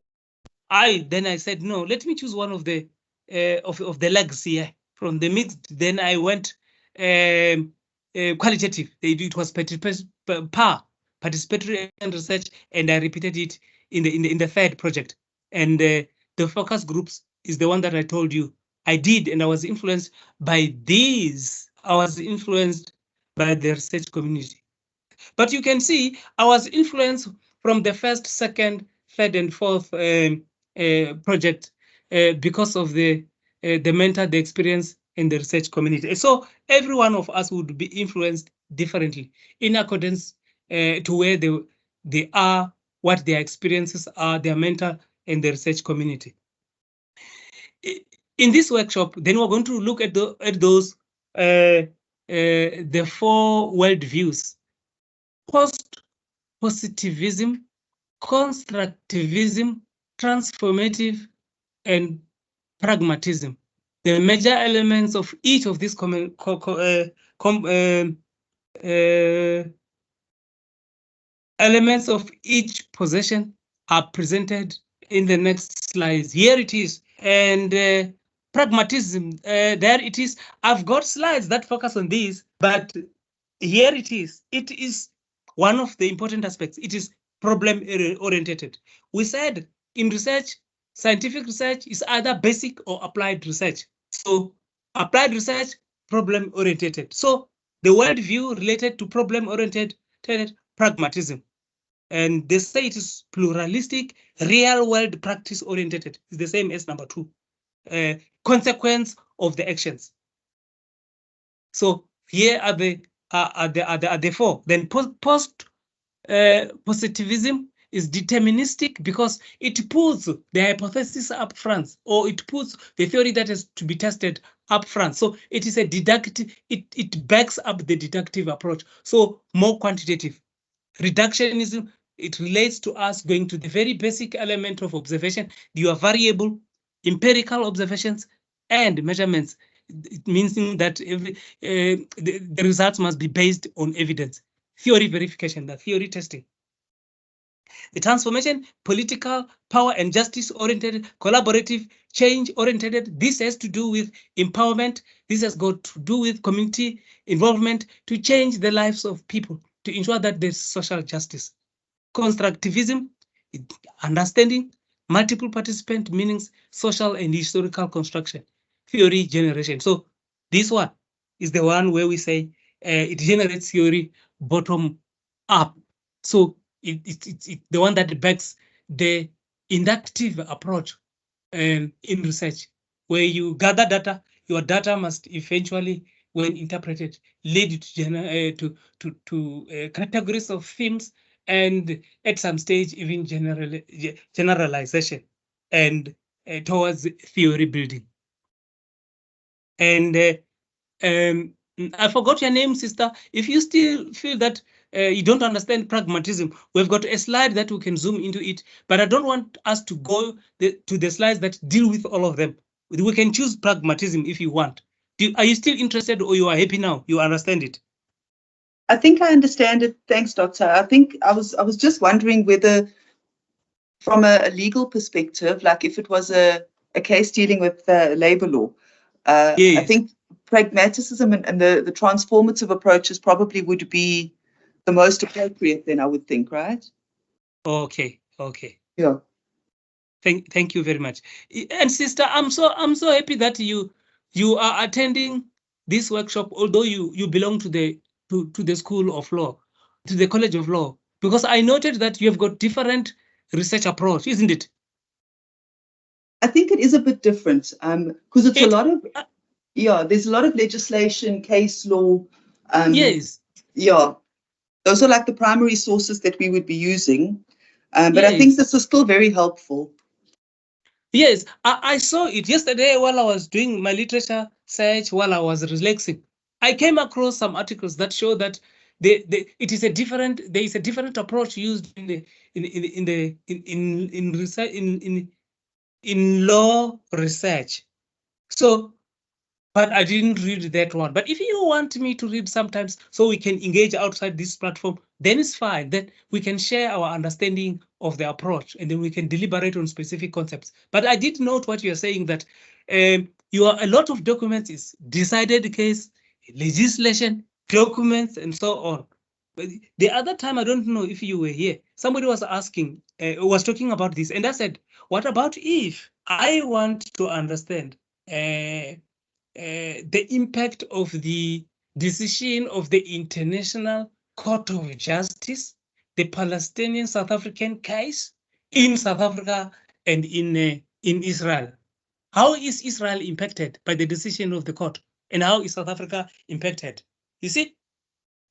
I said, no, let me choose one of the legs here from the mixed. Then I went qualitative. It was participatory research, and I repeated it in the third project. And the focus groups is the one that I told you I did, and I was influenced by these. I was influenced by the research community. But you can see I was influenced from the first, second, third, and fourth project because of the mentor, the experience, in the research community. So every one of us would be influenced differently in accordance to where they are, what their experiences are, their mentor and the research community. In this workshop, then we're going to look at those the 4 worldviews: post-positivism, constructivism, transformative, and pragmatism. The major elements of each of these elements of each possession are presented in the next slides. Here it is. And pragmatism, there it is. I've got slides that focus on these, but here it is. It is one of the important aspects. It is problem oriented. We said in research, scientific research is either basic or applied research. So applied research, problem oriented. So the worldview related to problem oriented pragmatism. And they say it is pluralistic, real world practice oriented. It's the same as number 2. Consequence of the actions. So here are the 4. Then positivism is deterministic because it puts the hypothesis up front, or it puts the theory that is to be tested up front. So it is a deductive, it backs up the deductive approach. So more quantitative. Reductionism, it relates to us going to the very basic element of observation, your variable, empirical observations, and measurements. It means that the results must be based on evidence. Theory verification, the theory testing. The transformation, political, power and justice oriented, collaborative, change oriented. This has to do with empowerment. This has got to do with community involvement to change the lives of people, to ensure that there's social justice. Constructivism, understanding multiple participant meanings, social and historical construction, theory generation. So this one is the one where we say it generates theory bottom up. So it's the one that backs the inductive approach in research, where you gather data. Your data must eventually, when interpreted, lead to categories of themes, and at some stage even generalization and towards theory building. And I forgot your name, sister. If you still feel that you don't understand pragmatism, we've got a slide that we can zoom into it, but I don't want us to go to the slides that deal with all of them. We can choose pragmatism if you want. Are you still interested, or you are happy now? You understand it? I think I understand it. Thanks, Doctor. I think I was just wondering whether, from a legal perspective, like if it was a case dealing with labor law, yes. I think pragmatism and the transformative approaches probably would be the most appropriate then, I would think, right? Okay. Yeah. Thank you very much. And sister, I'm so happy that you are attending this workshop, although you belong to the School of Law, to the College of Law, because I noted that you have got different research approach, isn't it? I think it is a bit different because it's a lot of there's a lot of legislation, case law. Yes. Yeah, those are like the primary sources that we would be using, but yes. I think this is still very helpful. Yes, I saw it yesterday while I was doing my literature search, while I was relaxing. I came across some articles that show that there is a different approach used in law research. So, but I didn't read that one. But if you want me to read sometimes, so we can engage outside this platform, then it's fine. Then we can share our understanding of the approach, and then we can deliberate on specific concepts. But I did note what you're saying, that a lot of documents is decided case, legislation, documents, and so on. But the other time, I don't know if you were here, somebody was asking, was talking about this, and I said, what about if I want to understand the impact of the decision of the International Court of Justice, the Palestinian South African case in South Africa and in Israel? How is Israel impacted by the decision of the court, and how is South Africa impacted? You see?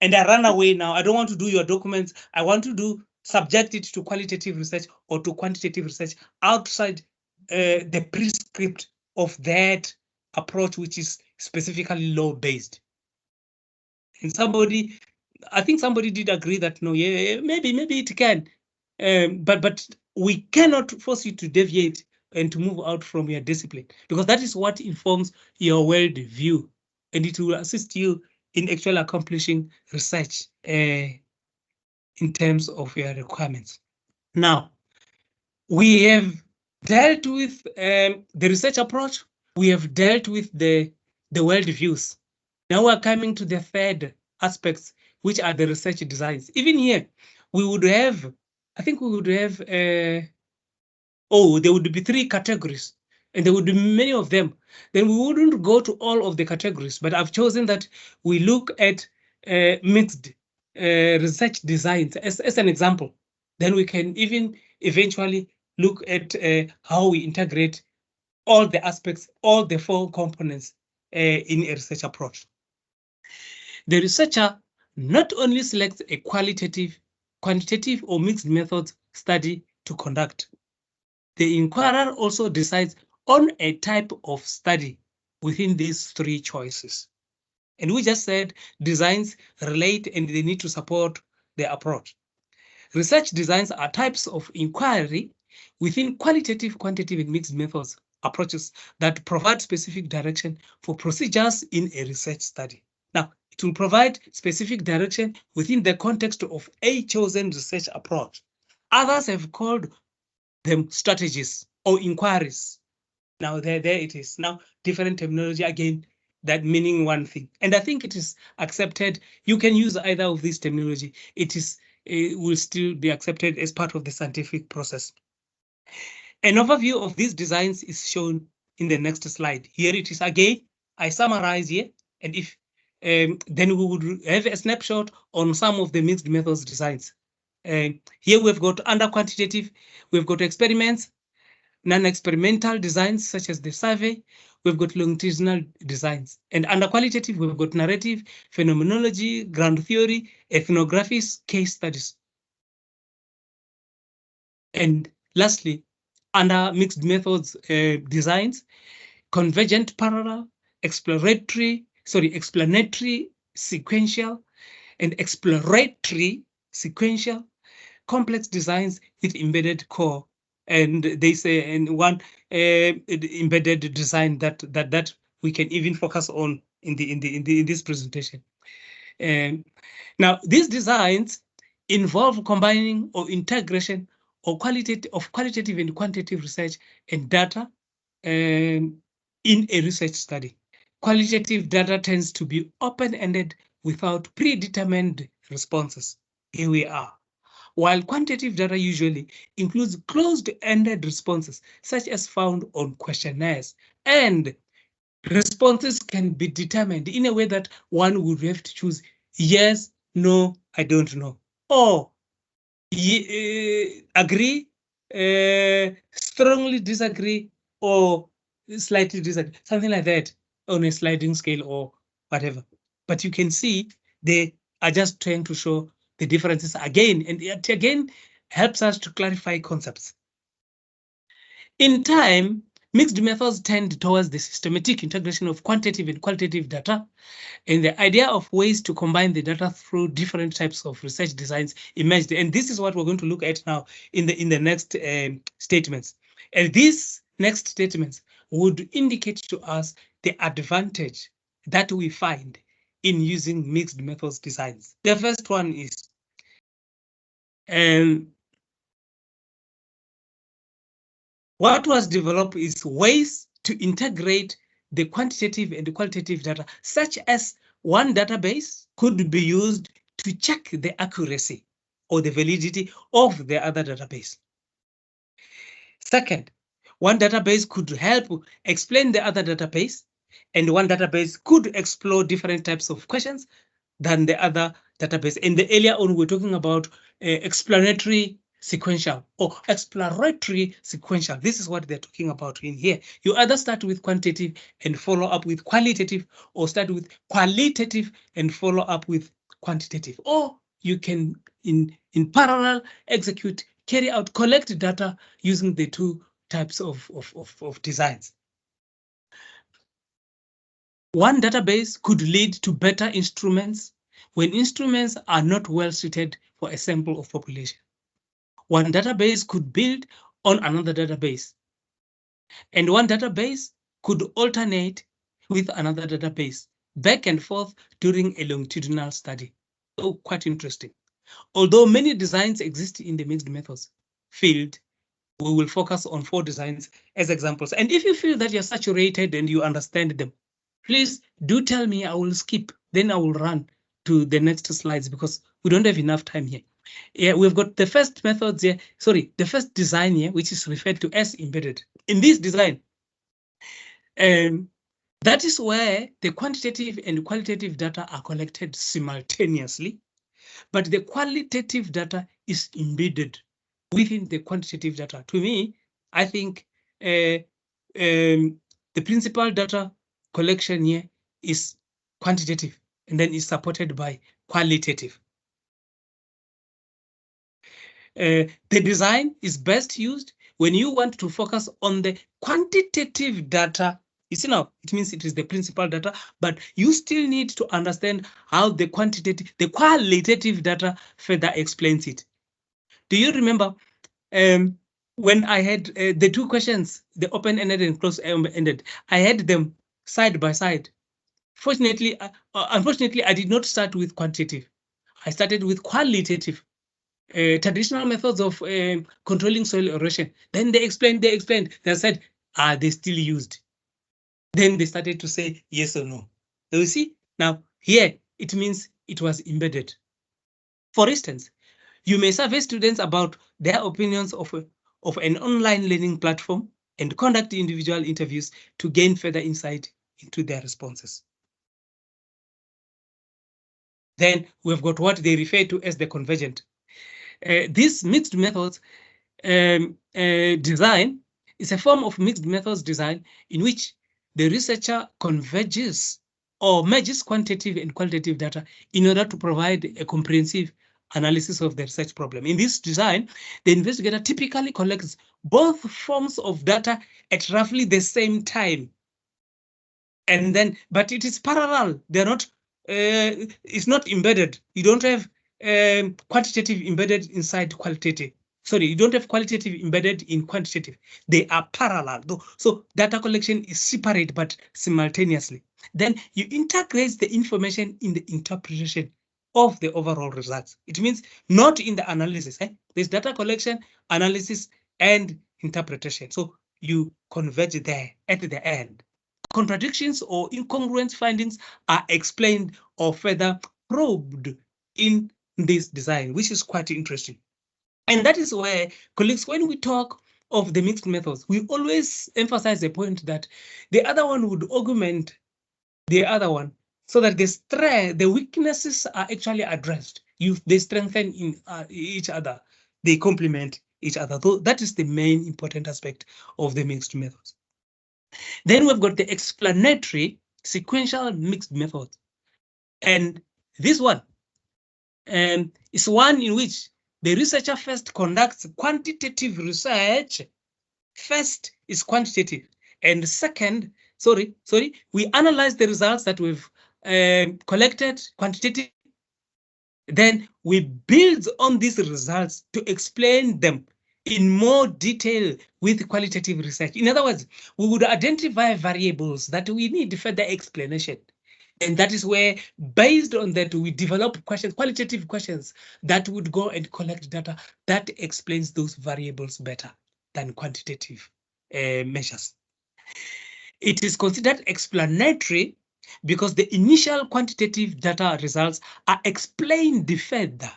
And I run away now. I don't want to do your documents. I want to do subject it to qualitative research or to quantitative research outside the prescript of that approach, which is specifically law-based. And I think somebody did agree that no, yeah, maybe it can, but we cannot force you to deviate and to move out from your discipline, because that is what informs your world view, and it will assist you in actually accomplishing research in terms of your requirements. Now, we have dealt with the research approach. We have dealt with the world views. Now we're coming to the third aspects, which are the research designs. Even here, we would have, I think we would have, there would be 3 categories, and there would be many of them. Then we wouldn't go to all of the categories, but I've chosen that we look at mixed research designs as an example. Then we can even eventually look at how we integrate all the aspects, all the 4 components in a research approach. The researcher not only selects a qualitative, quantitative, or mixed methods study to conduct, the inquirer also decides on a type of study within these 3 choices. And we just said designs relate and they need to support the approach. Research designs are types of inquiry within qualitative, quantitative, and mixed methods approaches that provide specific direction for procedures in a research study. Now, it will provide specific direction within the context of a chosen research approach. Others have called them strategies or inquiries. Now, there it is. Now, different terminology again, that meaning one thing. And I think it is accepted. You can use either of these terminology. It will still be accepted as part of the scientific process. An overview of these designs is shown in the next slide. Here it is again. I summarize here, and if then we would have a snapshot on some of the mixed methods designs. Here we've got under quantitative, we've got experiments, non-experimental designs such as the survey, we've got longitudinal designs. And under qualitative, we've got narrative, phenomenology, ground theory, ethnographies, case studies. And lastly, under mixed methods designs, convergent parallel, explanatory, sequential, and exploratory sequential, complex designs with embedded core. And they say in one embedded design that we can even focus on in this presentation. Now these designs involve combining or integration or qualitative and quantitative research and data in a research study. Qualitative data tends to be open-ended without predetermined responses. Here we are. While quantitative data usually includes closed-ended responses, such as found on questionnaires, and responses can be determined in a way that one would have to choose yes, no, I don't know, or agree, strongly disagree, or slightly disagree, something like that on a sliding scale or whatever. But you can see they are just trying to show the differences again, and it again helps us to clarify concepts. In time, mixed methods tend towards the systematic integration of quantitative and qualitative data, and the idea of ways to combine the data through different types of research designs emerged. And this is what we're going to look at now in the next statements. And these next statements would indicate to us the advantage that we find in using mixed methods designs. The first one is what was developed is ways to integrate the quantitative and the qualitative data, such as one database could be used to check the accuracy or the validity of the other database. Second, one database could help explain the other database, and one database could explore different types of questions than the other database. And the earlier on, we're talking about explanatory sequential or exploratory sequential. This is what they're talking about in here. You either start with quantitative and follow up with qualitative, or start with qualitative and follow up with quantitative, or you can in parallel carry out, collect data using the two types of designs. One database could lead to better instruments when instruments are not well suited for a sample of population. One database could build on another database, and one database could alternate with another database back and forth during a longitudinal study. Oh, quite interesting. Although many designs exist in the mixed methods field, we will focus on 4 designs as examples. And if you feel that you're saturated and you understand them, please do tell me. I will skip, then I will run to the next slides because we don't have enough time here. Yeah, we've got the first methods here, the first design here, which is referred to as embedded. In this design, that is where the quantitative and qualitative data are collected simultaneously, but the qualitative data is embedded within the quantitative data. To me, I think the principal data collection here is quantitative and then is supported by qualitative. The design is best used when you want to focus on the quantitative data. You see now, it means it is the principal data, but you still need to understand how the qualitative data further explains it. Do you remember when I had the 2 questions, the open-ended and closed-ended, I had them side by side. Fortunately, unfortunately, I did not start with quantitative. I started with qualitative. Traditional methods of controlling soil erosion. Then they explained, they said, are they still used? Then they started to say yes or no. So you see, now here, it means it was embedded. For instance, you may survey students about their opinions of an online learning platform and conduct individual interviews to gain further insight into their responses. Then we've got what they refer to as the convergent. This mixed methods design is a form of mixed methods design in which the researcher converges or merges quantitative and qualitative data in order to provide a comprehensive analysis of the research problem. In this design, the investigator typically collects both forms of data at roughly the same time. And then, but it is parallel. They're not, it's not embedded. You don't have quantitative embedded inside qualitative. Sorry, you don't have qualitative embedded in quantitative. They are parallel. So data collection is separate but simultaneously. Then you integrate the information in the interpretation of the overall results. It means not in the analysis. There's data collection, analysis, and interpretation. So you converge there at the end. Contradictions or incongruent findings are explained or further probed in this design, which is quite interesting. And that is where, colleagues, when we talk of the mixed methods, we always emphasize the point that the other one would augment the other one so that the weaknesses are actually addressed. They strengthen in each other. They complement each other. So that is the main important aspect of the mixed methods. Then we've got the explanatory sequential mixed methods. And this one is one in which the researcher first conducts quantitative research. First is quantitative, and second, we analyze the results that we've collected quantitative. Then we build on these results to explain them in more detail with qualitative research. In other words, we would identify variables that we need further explanation. And that is where, based on that, we develop questions, qualitative questions that would go and collect data that explains those variables better than quantitative measures. It is considered explanatory because the initial quantitative data results are explained further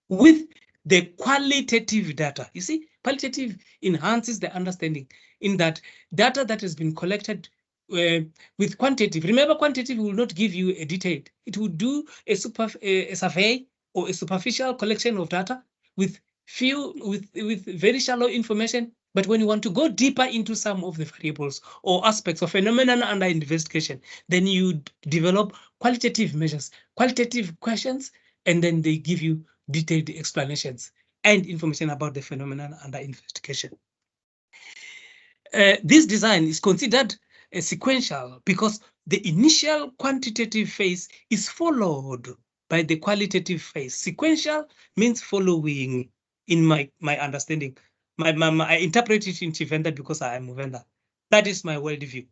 with the qualitative data. You see, qualitative enhances the understanding in that data that has been collected with quantitative. Remember, quantitative will not give you a detailed. It will do a survey or a superficial collection of data with very shallow information. But when you want to go deeper into some of the variables or aspects of phenomenon under investigation, then you develop qualitative measures, qualitative questions and then they give you detailed explanations and information about the phenomenon under investigation. This design is considered sequential because the initial quantitative phase is followed by the qualitative phase. Sequential means following, in my understanding. I interpret it into vendor because I am a vendor. That is my worldview.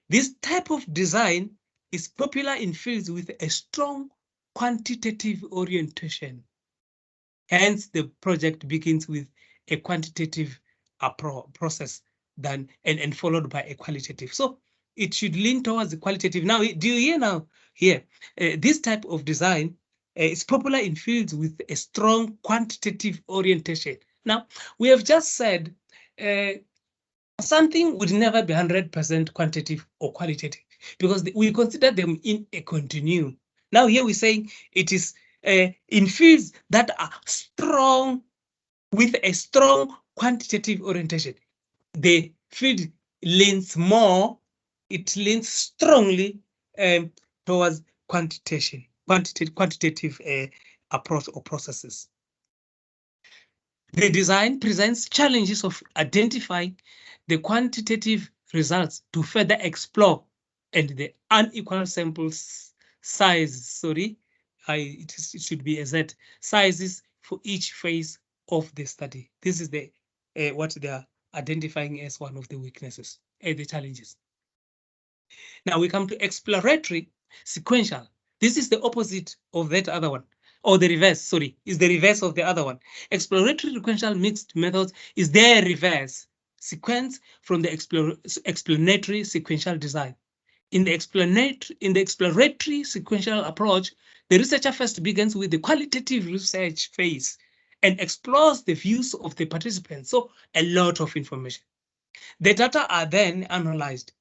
This type of design is popular in fields with a strong quantitative orientation. Hence, the project begins with a quantitative process and followed by a qualitative. So it should lean towards the qualitative. Now, do you hear now? Here, this type of design is popular in fields with a strong quantitative orientation. Now, we have just said something would never be 100% quantitative or qualitative because we consider them in a continuum. Now, here we're saying it is in fields that are strong with a strong quantitative orientation. The field leans more, it leans strongly towards quantitative approach or processes. The design presents challenges of identifying the quantitative results to further explore and the unequal samples size, it should be a Z, sizes for each phase of the study. This is the what they are identifying as one of the weaknesses and the challenges. Now we come to exploratory sequential. This is the opposite of that other one, or the reverse, is the reverse of the other one. Exploratory sequential mixed methods is their reverse sequence from the explanatory sequential design. In the exploratory sequential approach, the researcher first begins with the qualitative research phase and explores the views of the participants. So a lot of information. The data are then analyzed,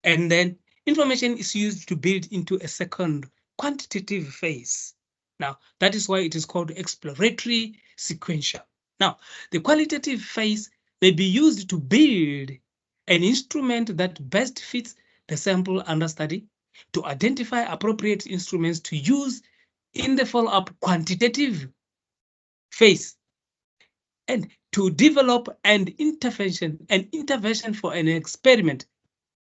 and then information is used to build into a second quantitative phase. Now, that is why it is called exploratory sequential. Now, the qualitative phase may be used to build an instrument that best fits the sample under study, to identify appropriate instruments to use in the follow-up quantitative phase, and to develop an intervention for an experiment,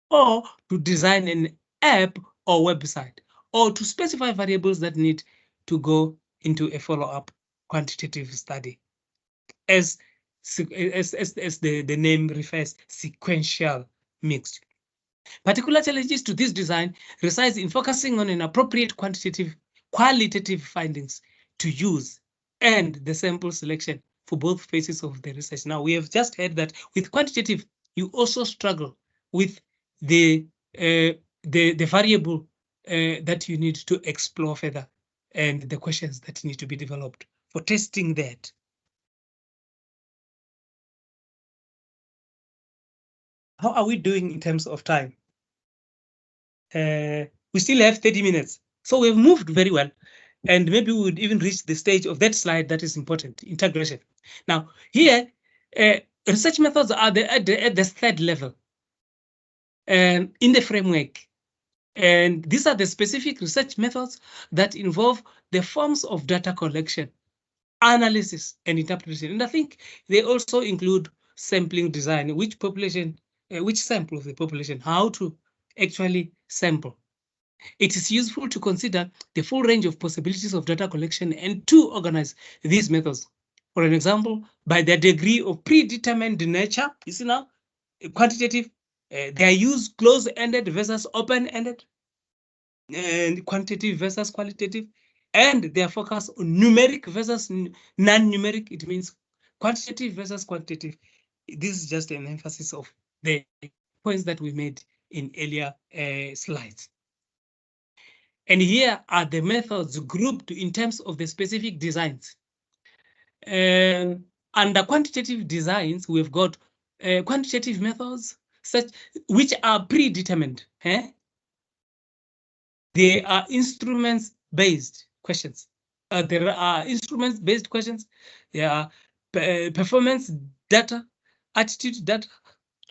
or to design an app or website, or to specify variables that need to go into a follow-up quantitative study. As the name refers, sequential mixed. Particular challenges to this design resides in focusing on an appropriate qualitative findings to use and the sample selection for both phases of the research. Now, we have just heard that with quantitative, you also struggle with the variable that you need to explore further and the questions that need to be developed for testing that. How are we doing in terms of time? We still have 30 minutes, so we've moved very well, and maybe we would even reach the stage of that slide that is important, integration. Now, here, research methods are at the third level in the framework, and these are the specific research methods that involve the forms of data collection, analysis, and interpretation. And I think they also include sampling design, which sample of the population, how to actually sample. It is useful to consider the full range of possibilities of data collection and to organize these methods. For an example, by their degree of predetermined nature, you see now, quantitative, they use close-ended versus open-ended, and quantitative versus qualitative, and their focus on numeric versus non-numeric. It means quantitative versus quantitative. This is just an emphasis of the points that we made in earlier slides. And here are the methods grouped in terms of the specific designs. Under quantitative designs, we've got quantitative methods which are predetermined. They are instruments-based questions. There are instruments-based questions. There are performance data, attitude data,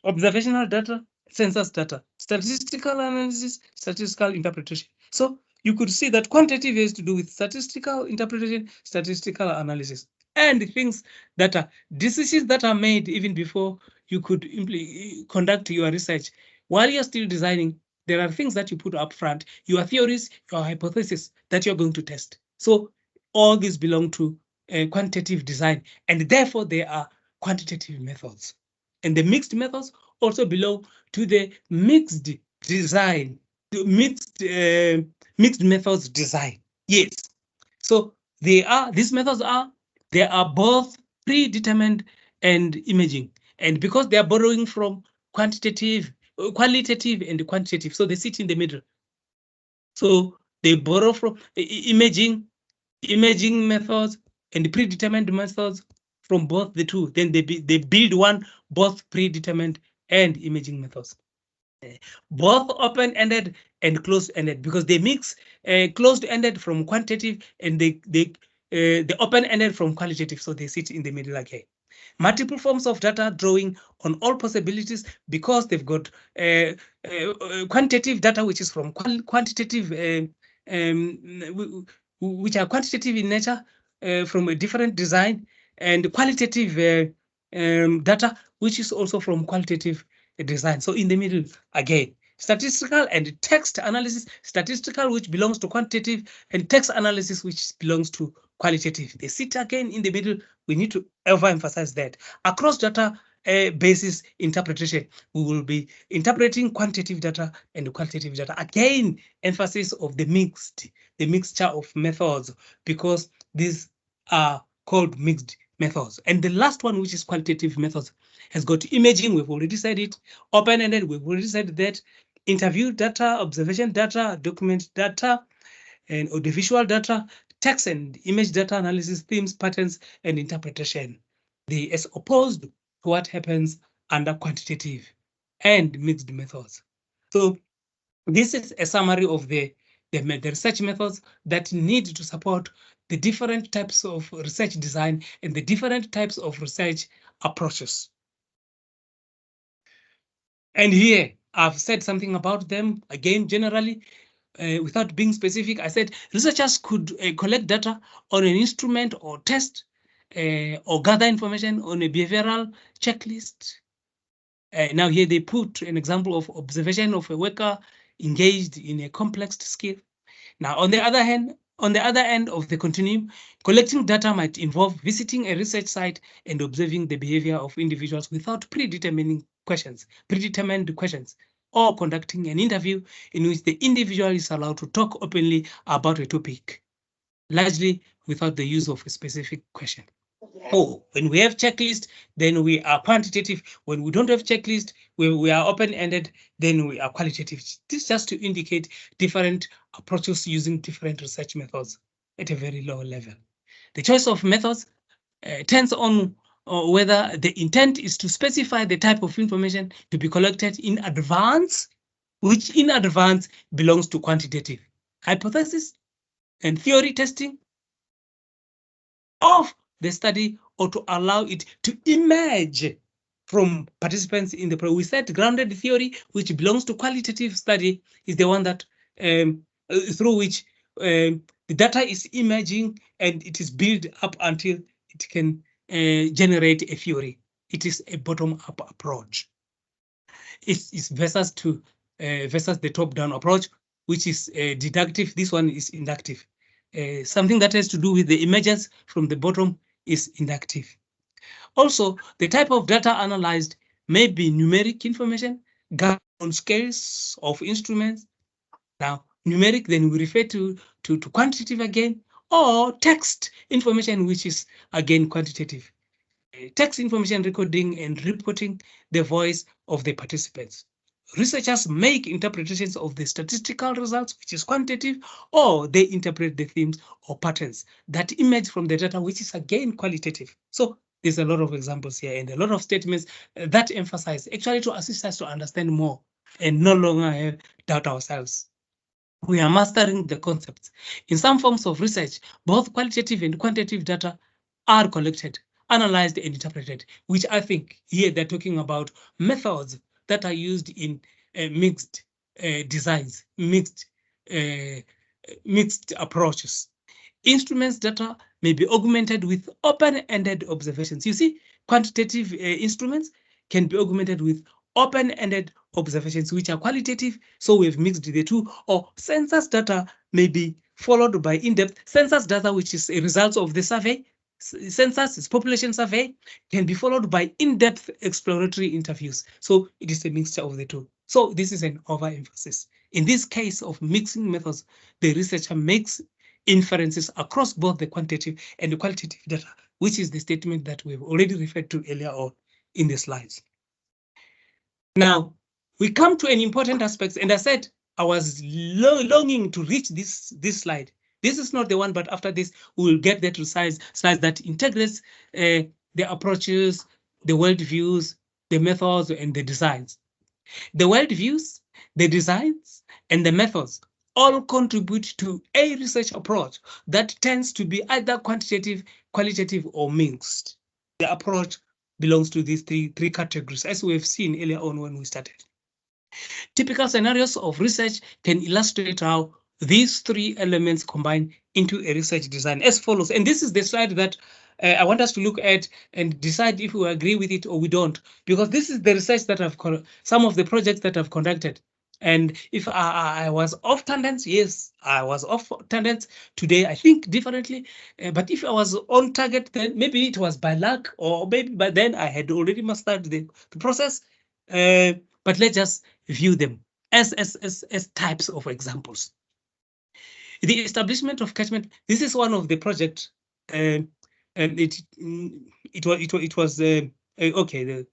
observational data, census data, statistical analysis, statistical interpretation. So you could see that quantitative has to do with statistical interpretation, statistical analysis, and things that are decisions that are made even before you could conduct your research. While you're still designing, there are things that you put up front, your theories, your hypothesis that you're going to test. So all these belong to quantitative design, and therefore they are quantitative methods. And the mixed methods also belong to the mixed design, the mixed methods design. Yes. So these methods are both predetermined and imaging. And because they are borrowing from qualitative and quantitative, so they sit in the middle. So they borrow from imaging methods and predetermined methods from both the two. Then they build one, both predetermined and imaging methods. Both open-ended and closed-ended, because they mix closed-ended from quantitative and the open-ended from qualitative, so they sit in the middle again. Multiple forms of data drawing on all possibilities, because they've got quantitative data, which is from quantitative, which are quantitative in nature, from a different design, and qualitative data, which is also from qualitative design. So in the middle again, statistical and text analysis, statistical which belongs to quantitative, and text analysis which belongs to qualitative. They sit again in the middle. We need to overemphasize that. Across data basis interpretation, we will be interpreting quantitative data and qualitative data. Again, emphasis of the mixture of methods, because these are called mixed methods. And the last one, which is qualitative methods, has got imaging. We've already said it. Open-ended, we've already said that. Interview data, observation data, document data, and audiovisual data, text and image data analysis, themes, patterns, and interpretation. They as opposed to what happens under quantitative and mixed methods. So this is a summary of the research methods that need to support the different types of research design and the different types of research approaches. And here I've said something about them again, generally, without being specific. I said researchers could collect data on an instrument or test, or gather information on a behavioral checklist. Now here they put an example of observation of a worker engaged in a complex skill. Now on the other hand, on the other end of the continuum, collecting data might involve visiting a research site and observing the behavior of individuals without predetermined questions, or conducting an interview in which the individual is allowed to talk openly about a topic, largely without the use of a specific question. Oh, when we have checklist, then we are quantitative. When we don't have checklist, we are open-ended, then we are qualitative. This is just to indicate different approaches using different research methods at a very low level. The choice of methods turns on whether the intent is to specify the type of information to be collected in advance, which in advance belongs to quantitative hypothesis and theory testing of the study, or to allow it to emerge from participants in the program. We said grounded theory, which belongs to qualitative study, is the one that through which the data is emerging and it is built up until it can generate a theory. It is a bottom-up approach. It's versus the top-down approach, which is deductive. This one is inductive. Something that has to do with the emergence from the bottom is inductive. Also, the type of data analyzed may be numeric information, gathered on scales of instruments. Now, numeric, then we refer to quantitative again, or text information, which is again quantitative. Text information recording and reporting the voice of the participants. Researchers make interpretations of the statistical results, which is quantitative, or they interpret the themes or patterns that emerge from the data, which is again qualitative. So there's a lot of examples here and a lot of statements that emphasize, actually, to assist us to understand more and no longer doubt ourselves. We are mastering the concepts. In some forms of research, both qualitative and quantitative data are collected, analyzed, and interpreted, which I think here they're talking about methods that are used in mixed designs, mixed mixed approaches. Instruments data may be augmented with open-ended observations. You see, quantitative instruments can be augmented with open-ended observations, which are qualitative, so we've mixed the two, or census data may be followed by in-depth census data, which is a result of the survey. Census is population survey, can be followed by in-depth exploratory interviews. So it is a mixture of the two. So this is an overemphasis. In this case of mixing methods, the researcher makes inferences across both the quantitative and the qualitative data, which is the statement that we've already referred to earlier on in the slides. Now, we come to an important aspect, and I said I was longing to reach this slide. This is not the one, but after this, we will get that slides that integrates the approaches, the worldviews, the methods, and the designs. The worldviews, the designs, and the methods all contribute to a research approach that tends to be either quantitative, qualitative, or mixed. The approach belongs to these three categories, as we have seen earlier on when we started. Typical scenarios of research can illustrate how these three elements combine into a research design as follows. And this is the slide that I want us to look at and decide if we agree with it or we don't, because this is the research that some of the projects that I've conducted. And if I was off tangents, yes, I was off tangents today. I think differently, but if I was on target, then maybe it was by luck, or maybe by then I had already mastered the process. But let's just view them as types of examples. The establishment of catchment. This is one of the projects, and it was okay.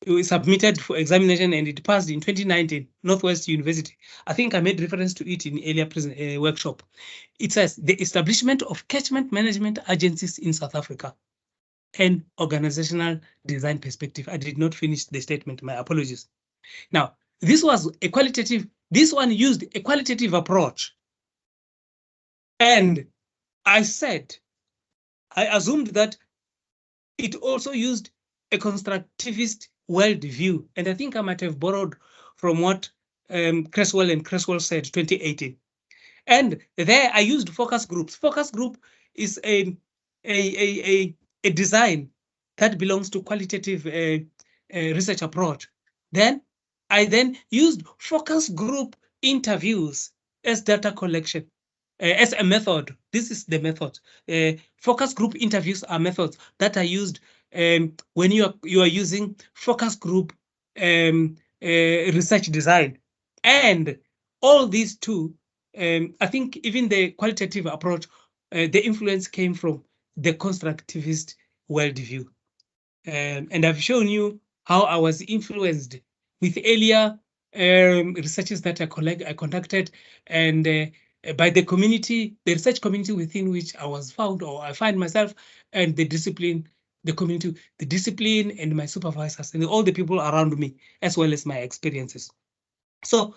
It was submitted for examination and it passed in 2019, Northwest University. I think I made reference to it in earlier workshop. It says the establishment of catchment management agencies in South Africa and organizational design perspective. I did not finish the statement, my apologies. Now, this was a qualitative, this one used a qualitative approach. And I assumed that it also used a constructivist worldview. And I think I might have borrowed from what Creswell and Creswell said, 2018. And there I used focus groups. Focus group is a design that belongs to qualitative research approach. Then I used focus group interviews as data collection, as a method. This is the method. Focus group interviews are methods that are used when you are using focus group research design. And all these two, I think even the qualitative approach, the influence came from the constructivist worldview. And I've shown you how I was influenced with earlier researches that I conducted, and by the community, the research community within which I was found, or I find myself, and the discipline, the community, the discipline, and my supervisors, and all the people around me, as well as my experiences. So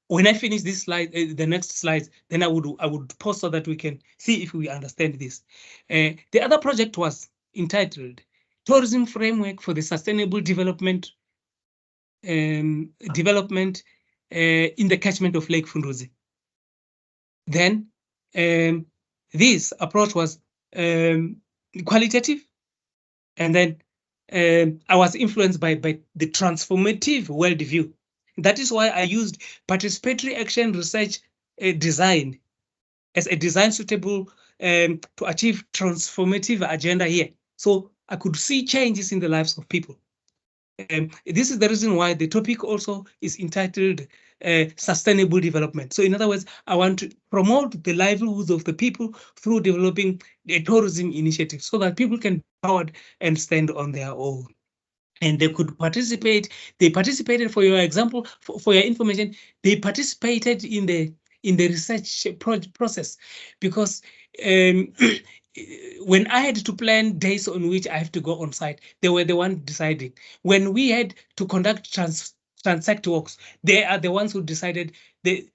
when I finish this slide, the next slide, then I would pause so that we can see if we understand this. The other project was entitled Tourism Framework for the Sustainable Development in the catchment of Lake Funduzi. Then this approach was qualitative, and then I was influenced by the transformative worldview. That is why I used participatory action research design as a design suitable to achieve transformative agenda here. So I could see changes in the lives of people. This is the reason why the topic also is entitled sustainable development. So in other words, I want to promote the livelihoods of the people through developing a tourism initiative so that people can be empowered and stand on their own. And they could participate. They participated, for your example, for your information, they participated in the research process, because when I had to plan days on which I have to go on site, they were the ones deciding. When we had to conduct transect walks, they are the ones who decided the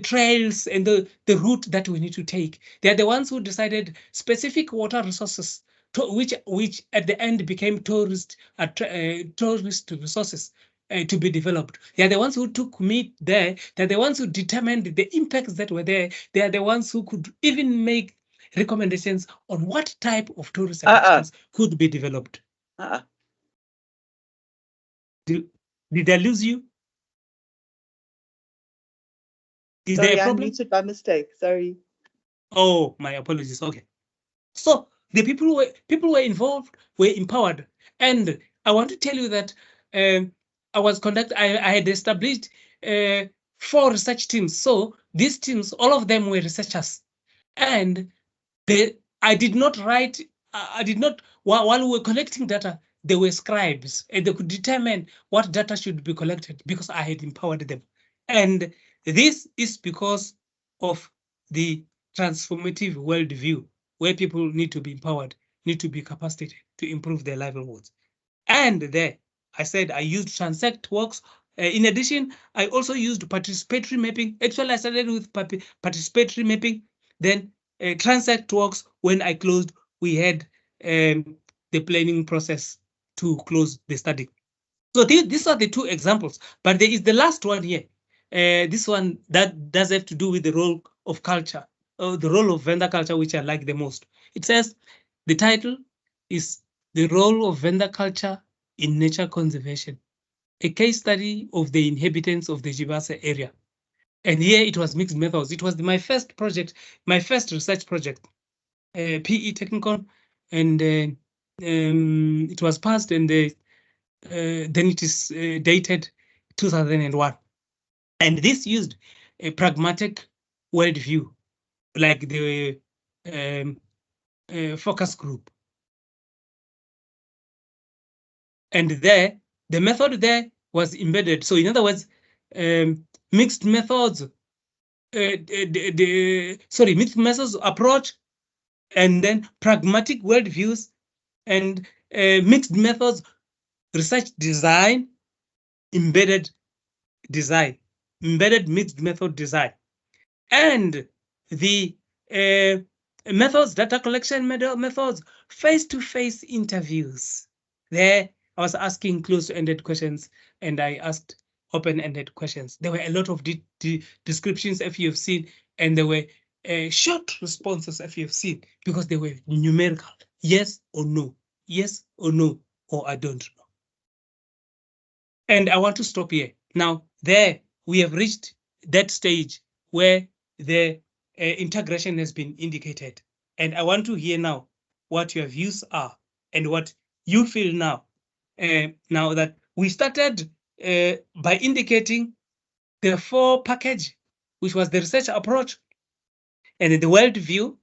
trails and the route that we need to take. They are the ones who decided specific water resources, which at the end became tourist resources to be developed. They are the ones who took meat there. They're the ones who determined the impacts that were there. They are the ones who could even make recommendations on what type of tourist attractions could be developed. Did I lose you? Is Sorry, there a I problem? muted by mistake. Sorry. Oh, my apologies. Okay. So the people were involved, were empowered, and I want to tell you that I had established 4 research teams. So these teams, all of them were researchers, and I did not write. I did not while we were collecting data. They were scribes, and they could determine what data should be collected because I had empowered them. And this is because of the transformative worldview, where people need to be empowered, need to be capacitated to improve their livelihoods. And there, I said I used transect works. In addition, I also used participatory mapping. Actually, I started with participatory mapping, then transect works. When I closed, we had the planning process to close the study. So these are the 2 examples, but there is the last one here. This one that does have to do with the role of culture, the role of vendor culture, which I like the most. It says, the title is The Role of Vendor Culture in Nature Conservation, a case study of the inhabitants of the Jibasa area. And here it was mixed methods. It was my first project, my first research project, PE Technicon, and it was passed, and then it is dated 2001. And this used a pragmatic worldview, like the focus group. And there, the method there was embedded. So in other words, mixed methods, mixed methods approach, and then pragmatic worldviews, and mixed methods, research design, embedded mixed method design. And the methods, data collection methods, face-to-face interviews. There, I was asking close-ended questions, and I asked open-ended questions. There were a lot of descriptions, if you've seen, and there were short responses, if you've seen, because they were numerical. Yes or no, yes or no, or I don't know. And I want to stop here. Now, there, we have reached that stage where the integration has been indicated. And I want to hear now what your views are and what you feel now. Now that we started by indicating the 4 package, which was the research approach and the worldview,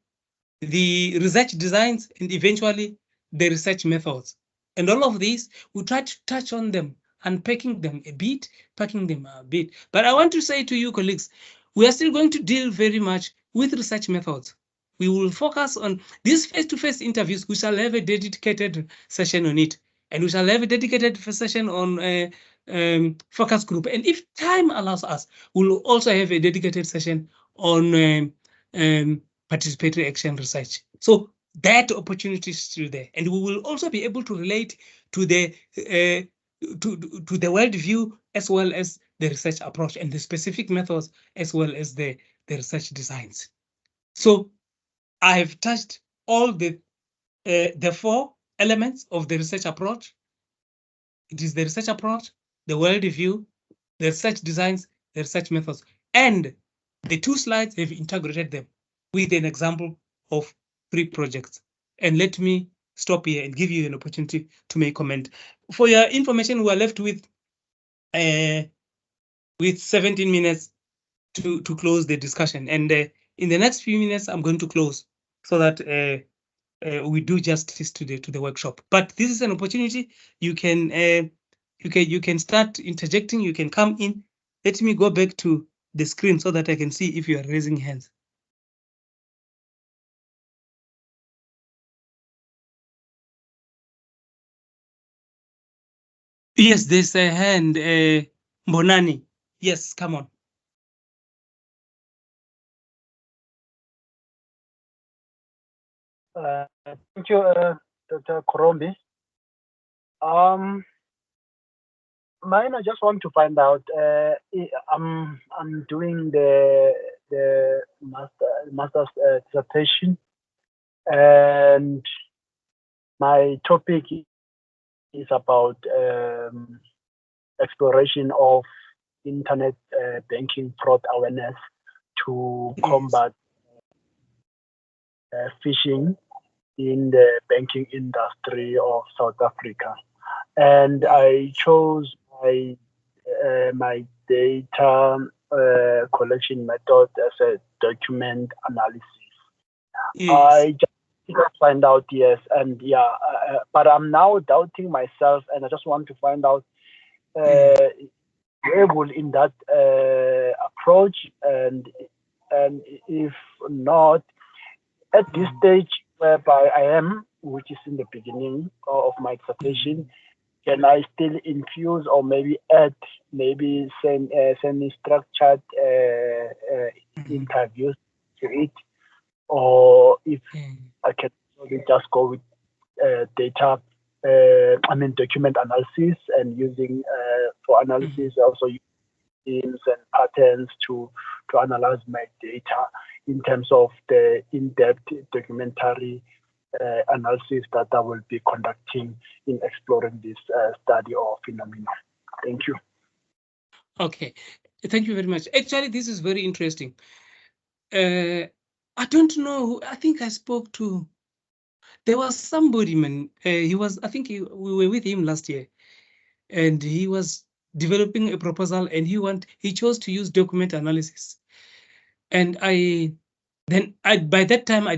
the research designs, and eventually the research methods. And all of these, we try to touch on them, unpacking them a bit, packing them a bit. But I want to say to you, colleagues, we are still going to deal very much with research methods. We will focus on these face-to-face interviews. We shall have a dedicated session on it, and we shall have a dedicated session on focus group. And if time allows us, we'll also have a dedicated session on participatory action research. So that opportunity is still there, and we will also be able to relate to the worldview as well as the research approach and the specific methods as well as the research designs. So I have touched all the 4 elements of the research approach. It is the research approach, the worldview, the research designs, the research methods, and the 2 slides have integrated them with an example of 3 projects. And let me stop here and give you an opportunity to make comment. For your information, we are left with 17 minutes to close the discussion. And in the next few minutes, I'm going to close so that we do justice to the workshop. But this is an opportunity. You can start interjecting. You can come in. Let me go back to the screen so that I can see if you are raising hands. Yes, there's a hand, Mbonani. Yes, come on. Thank you, Dr. Korombi. mine, I just want to find out. I'm doing the master's dissertation, and my topic is about exploration of internet banking fraud awareness to combat phishing in the banking industry of South Africa. And I chose my data collection method as a document analysis. I just find out, yes, and yeah, but I'm now doubting myself, and I just want to find out able in that approach, and if not, at this stage whereby I am, which is in the beginning of my dissertation, can I still infuse or maybe add semi-structured interviews to it, or if I can just go with document analysis, and using for analysis also themes and patterns to analyze my data in terms of the in-depth documentary analysis that I will be conducting in exploring this study or phenomena. Thank you. Okay, thank you very much. Actually, this is very interesting. I don't know. I think I spoke to. There was somebody, man. He was. I think we were with him last year, and he was developing a proposal, and he chose to use document analysis. And by that time I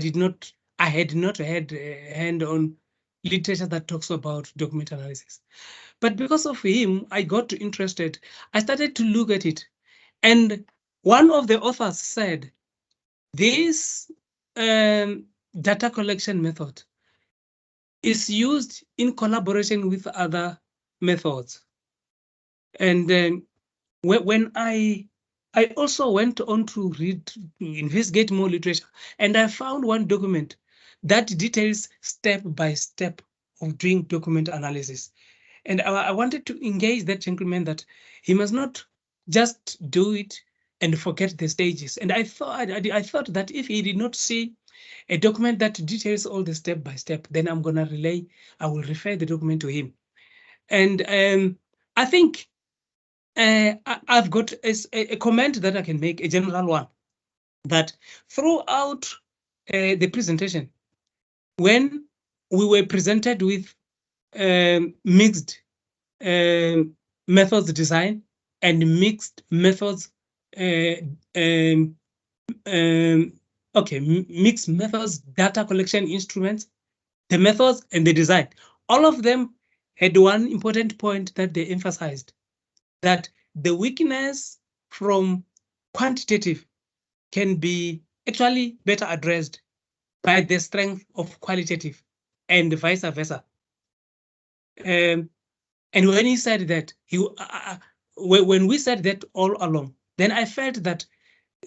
had not had hand-on literature that talks about document analysis. But because of him, I got interested. I started to look at it. And one of the authors said, this data collection method is used in collaboration with other methods. And then when I also went on to investigate more literature, and I found one document that details step by step of doing document analysis. And I wanted to engage that gentleman that he must not just do it and forget the stages. And I thought that if he did not see a document that details all the step by step, then I will refer the document to him. And I think I've got a comment that I can make, a general one, that throughout the presentation, when we were presented with mixed methods design and mixed methods, mixed methods data collection instruments, the methods and the design, all of them had one important point that they emphasized, that the weakness from quantitative can be actually better addressed by the strength of qualitative, and vice versa. And when he said that, when we said that all along, then I felt that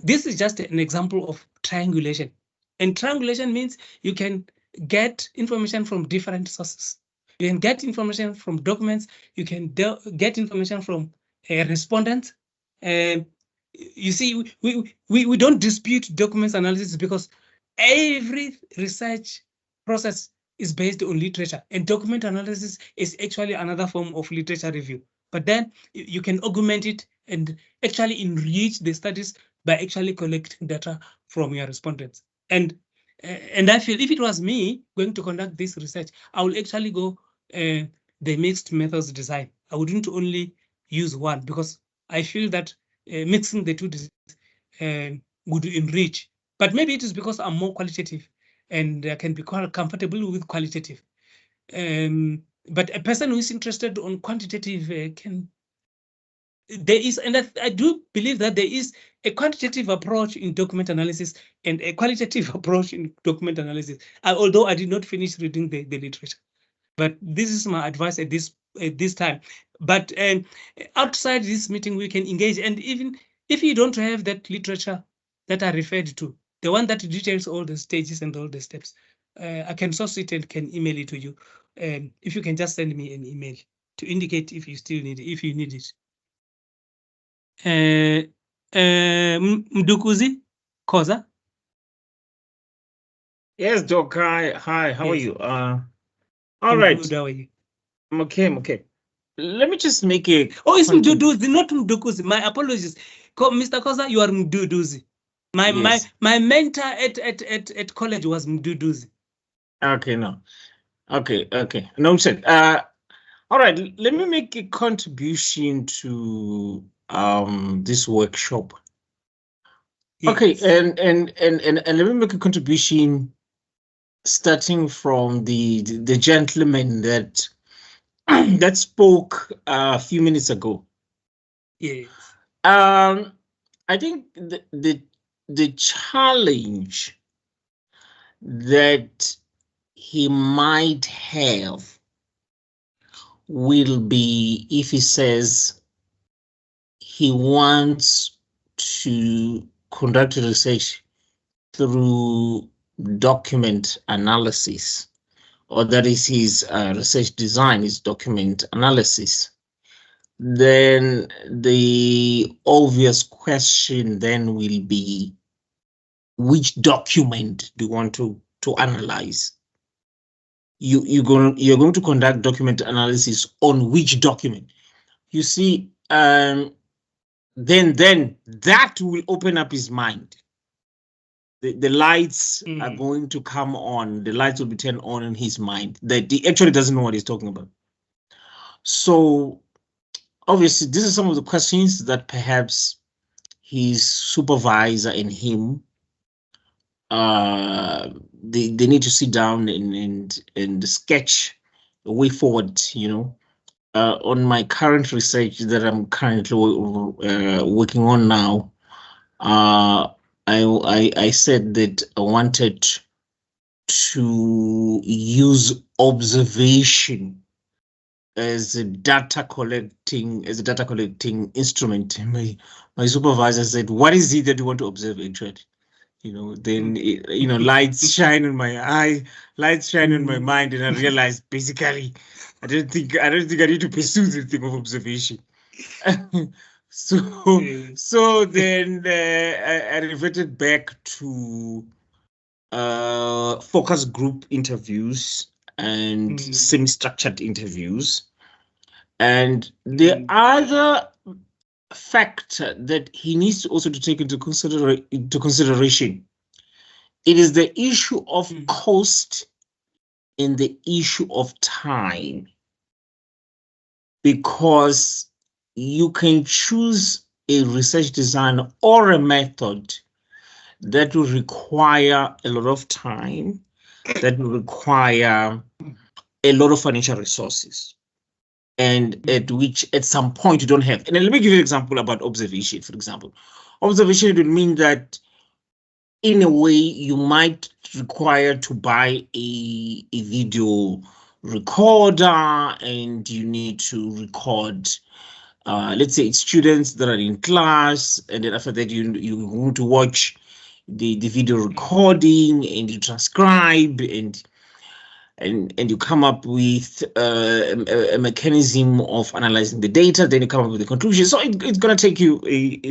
this is just an example of triangulation. And triangulation means you can get information from different sources. You can get information from documents. You can get information from respondents. You see, we don't dispute documents analysis, because every research process is based on literature, and document analysis is actually another form of literature review. But then you can augment it and actually enrich the studies by actually collecting data from your respondents. And I feel if it was me going to conduct this research, I will actually go the mixed methods design. I wouldn't only use one, because I feel that mixing the two would enrich. But maybe it is because I'm more qualitative and I can be quite comfortable with qualitative. But a person who is interested on quantitative I do believe that there is a quantitative approach in document analysis and a qualitative approach in document analysis, although I did not finish reading the literature. But this is my advice at this time. But outside this meeting, we can engage. And even if you don't have that literature that I referred to, the one that details all the stages and all the steps, I can source it and can email it to you. If you can just send me an email, to indicate if you still need it, if you need it. Mdukuzi Koza. Yes, Doc. Hi, how are Yes. you? All I'm right. good, how are you? I'm okay. Let me just make a Oh, it's contrib- Mduduzi, not Mdukuzi. My apologies. Mr. Koza, you are Mduduzi. Yes. My mentor at college was Mduduzi. Okay, no. Okay. No, said. All right. Let me make a contribution to this workshop. Okay, Yes. and let me make a contribution starting from the gentleman that that spoke a few minutes ago. Yes. I think the challenge that he might have will be if he says he wants to conduct research through document analysis, or that is his research design is document analysis. Then the obvious question then will be, which document do you want to analyze? You're going to conduct document analysis on which document? You see, then that will open up his mind. The lights are going to come on. The lights will be turned on in his mind that he actually doesn't know what he's talking about. So obviously, this is some of the questions that perhaps his supervisor and him they need to sit down and sketch a way forward. On my current research that I'm currently working on now, I said that I wanted to use observation as a data collecting instrument. My supervisor said, "What is it that you want to observe, actually?" Then lights shine in my eye, lights shine in my mind, and I realized basically I don't think I need to pursue the thing of observation. So then I reverted back to focus group interviews and semi-structured interviews. And the other factor that he needs to also to take into consideration, it is the issue of cost and the issue of time, because you can choose a research design or a method that will require a lot of time, that will require a lot of financial resources, and at some point you don't have. And let me give you an example about observation. For example, observation would mean that in a way you might require to buy a video recorder, and you need to record, let's say it's students that are in class, and then after that you want to watch the video recording, and you transcribe, and you come up with a mechanism of analyzing the data, then you come up with the conclusion. So it's going to take you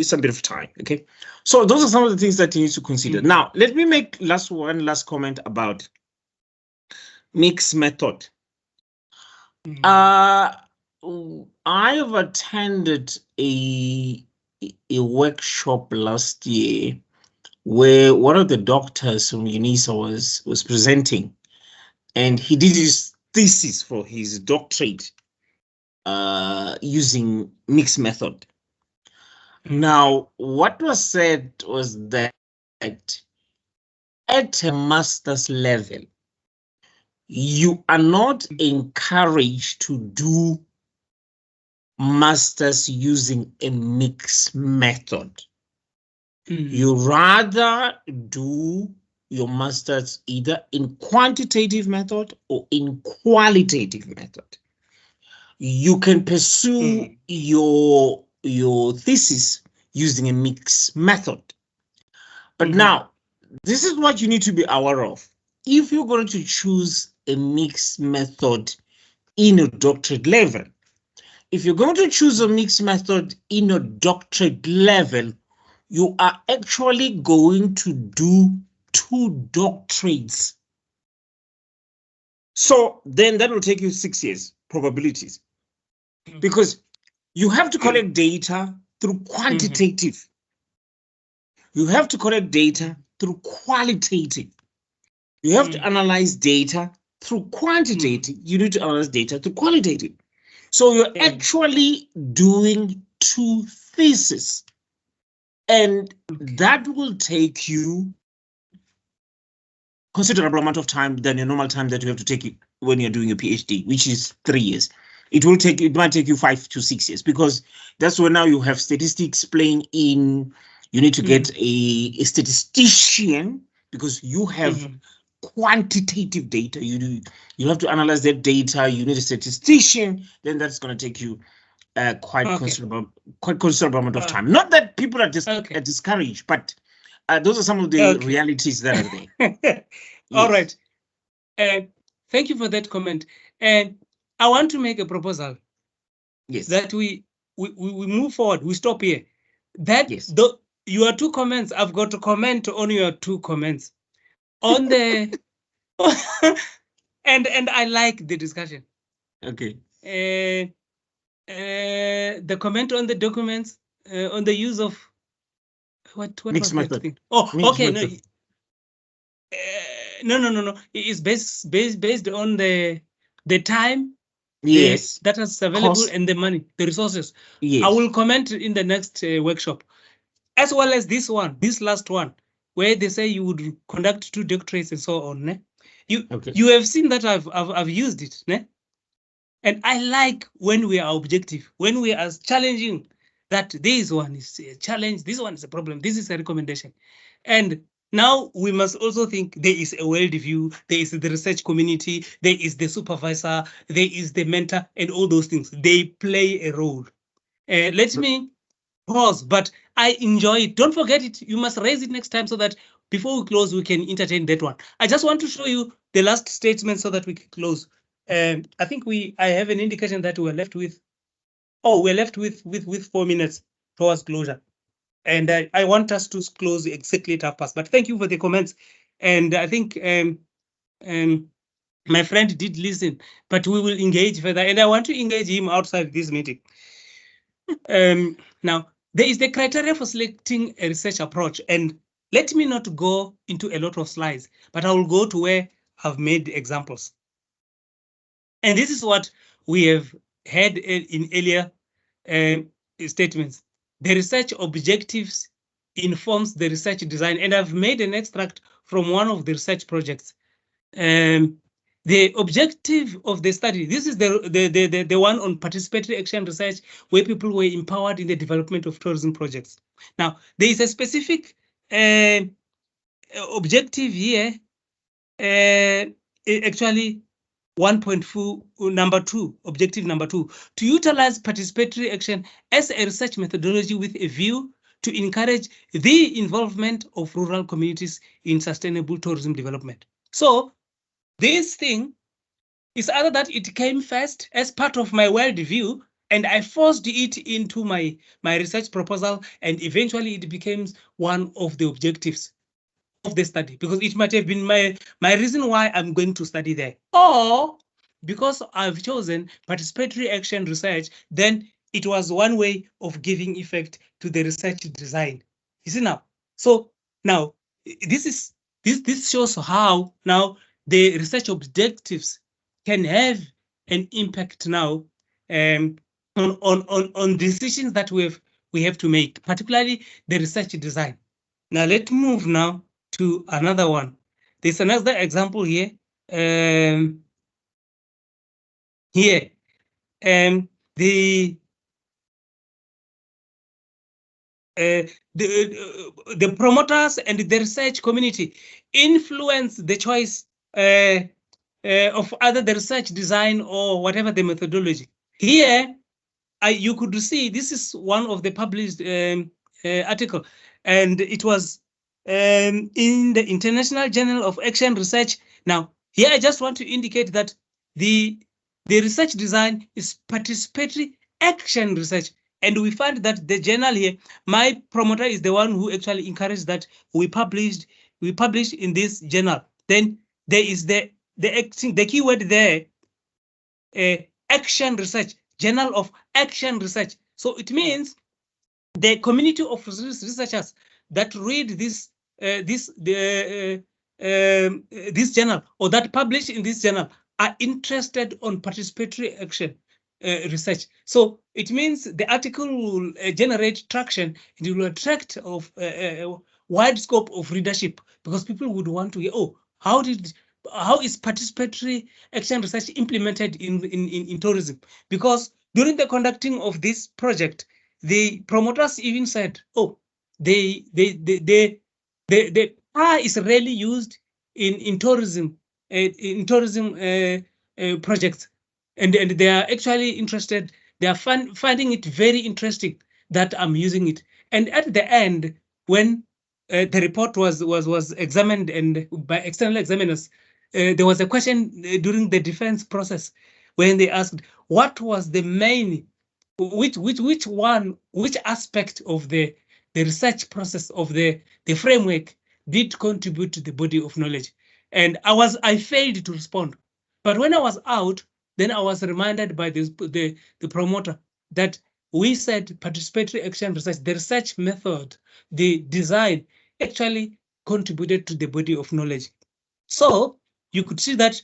some bit of time, okay? So those are some of the things that you need to consider. Now, let me make one last comment about mixed method. I have attended a workshop last year where one of the doctors from UNISA was presenting, and he did his thesis for his doctorate using mixed method. Now, what was said was that at a master's level, you are not encouraged to do masters using a mixed method. You rather do your masters either in quantitative method or in qualitative method. You can pursue your thesis using a mixed method. But now, this is what you need to be aware of. If you're going to choose a mixed method in a doctorate level, if you're going to choose a mixed method in a doctorate level, you are actually going to do 2 doctorates. So then that will take you 6 years probabilities, because you have to collect data through quantitative. You have to collect data through qualitative. You have to analyze data through quantitative. You need to analyze data through qualitative. So you're actually doing 2 theses, and that will take you considerable amount of time than your normal time that you have to take when you're doing a PhD, which is 3 years. It might take you 5 to 6 years, because that's where now you have statistics playing in. You need to get a statistician, because you have quantitative data. You have to analyze that data. You need a statistician. Then that's going to take you quite considerable amount of time. Not that people are just discouraged, but those are some of the realities that are there. All right. Thank you for that comment. And I want to make a proposal. Yes. That we move forward. We stop here. That your 2 comments. I've got to comment on your 2 comments on the and I like the discussion. Okay. The comment on the documents on the use of what mixed was that method. thing? Oh, Mixed okay. method. No. It's based on the time. Yes. That is available, Cost. and the money, the resources. Yes. I will comment in the next workshop, as well as this last one, where they say you would conduct 2 doctorates and so on. Ne? You have seen that I've used it, ne? And I like when we are objective, when we are challenging that this one is a challenge, this one is a problem, this is a recommendation. And now we must also think there is a world view, there is the research community, there is the supervisor, there is the mentor, and all those things. They play a role. Let me pause, but I enjoy it. Don't forget it. You must raise it next time so that before we close, we can entertain that one. I just want to show you the last statement so that we can close. I think I have an indication that we're left with. Oh, we're left with 4 minutes towards closure. And I want us to close exactly at 1:30. But thank you for the comments. And I think my friend did listen, but we will engage further. And I want to engage him outside this meeting. Now, there is the criteria for selecting a research approach. And let me not go into a lot of slides, but I will go to where I've made examples. And this is what we have had in earlier statements. The research objectives informs the research design, and I've made an extract from one of the research projects. The objective of the study, this is the one on participatory action research, where people were empowered in the development of tourism projects. Now, there is a specific objective here, actually 1.4, number 2, objective number 2, to utilize participatory action as a research methodology with a view to encourage the involvement of rural communities in sustainable tourism development. So this thing is either that it came first as part of my worldview, and I forced it into my research proposal, and eventually it became one of the objectives of the study, because it might have been my reason why I'm going to study there. Or because I've chosen participatory action research, then it was one way of giving effect to the research design. You see now? So now this shows how now the research objectives can have an impact now on decisions that we have to make, particularly the research design. Now let's move now to another one. There's another example here. The promoters and the research community influence the choice of either the research design or whatever the methodology. Here, you could see this is one of the published article, and it was in the International Journal of Action Research. Now, here I just want to indicate that the research design is participatory action research. And we find that the journal here, my promoter is the one who actually encouraged that we publish in this journal. Then there is the keyword there, action research, Journal of Action Research. So it means the community of researchers that read this journal or that publish in this journal are interested on participatory action research. So it means the article will generate traction and it will attract a wide scope of readership, because people would want to hear, oh, how is participatory action research implemented in tourism? Because during the conducting of this project, the promoters even said, oh, the PAR is rarely used in tourism projects, and they are actually interested. They are finding it very interesting that I'm using it. And at the end, when the report was examined and by external examiners, there was a question during the defense process when they asked what was the main, which aspect of the research process of the framework did contribute to the body of knowledge. And I failed to respond. But when I was out, then I was reminded by the promoter that we said participatory action research, the research method, the design actually contributed to the body of knowledge. So you could see that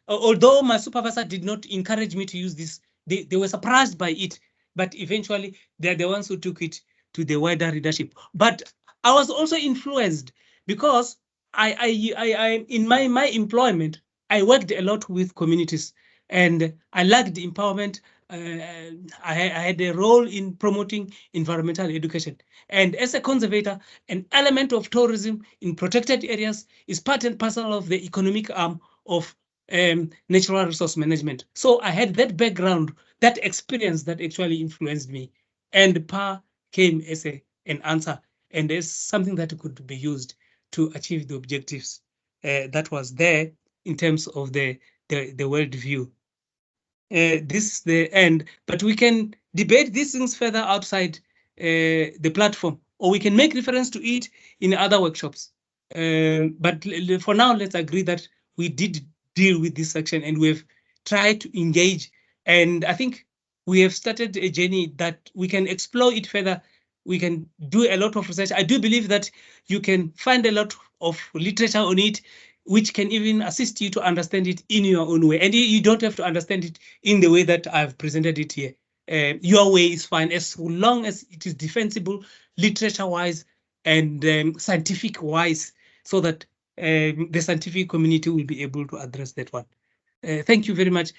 although my supervisor did not encourage me to use this, they were surprised by it, but eventually they're the ones who took it to the wider readership. But I was also influenced because I in my employment, I worked a lot with communities and I liked empowerment. I had a role in promoting environmental education. And as a conservator, an element of tourism in protected areas is part and parcel of the economic arm of natural resource management. So I had that background, that experience that actually influenced me. And PAR came as an answer and as something that could be used to achieve the objectives that was there in terms of the world view. This is the end, but we can debate these things further outside the platform, or we can make reference to it in other workshops. But for now, let's agree that we did deal with this section and we've tried to engage. And I think we have started a journey that we can explore it further. We can do a lot of research. I do believe that you can find a lot of literature on it, which can even assist you to understand it in your own way. And you don't have to understand it in the way that I've presented it here. Your way is fine, as long as it is defensible, literature-wise and scientific-wise, so that the scientific community will be able to address that one. Thank you very much.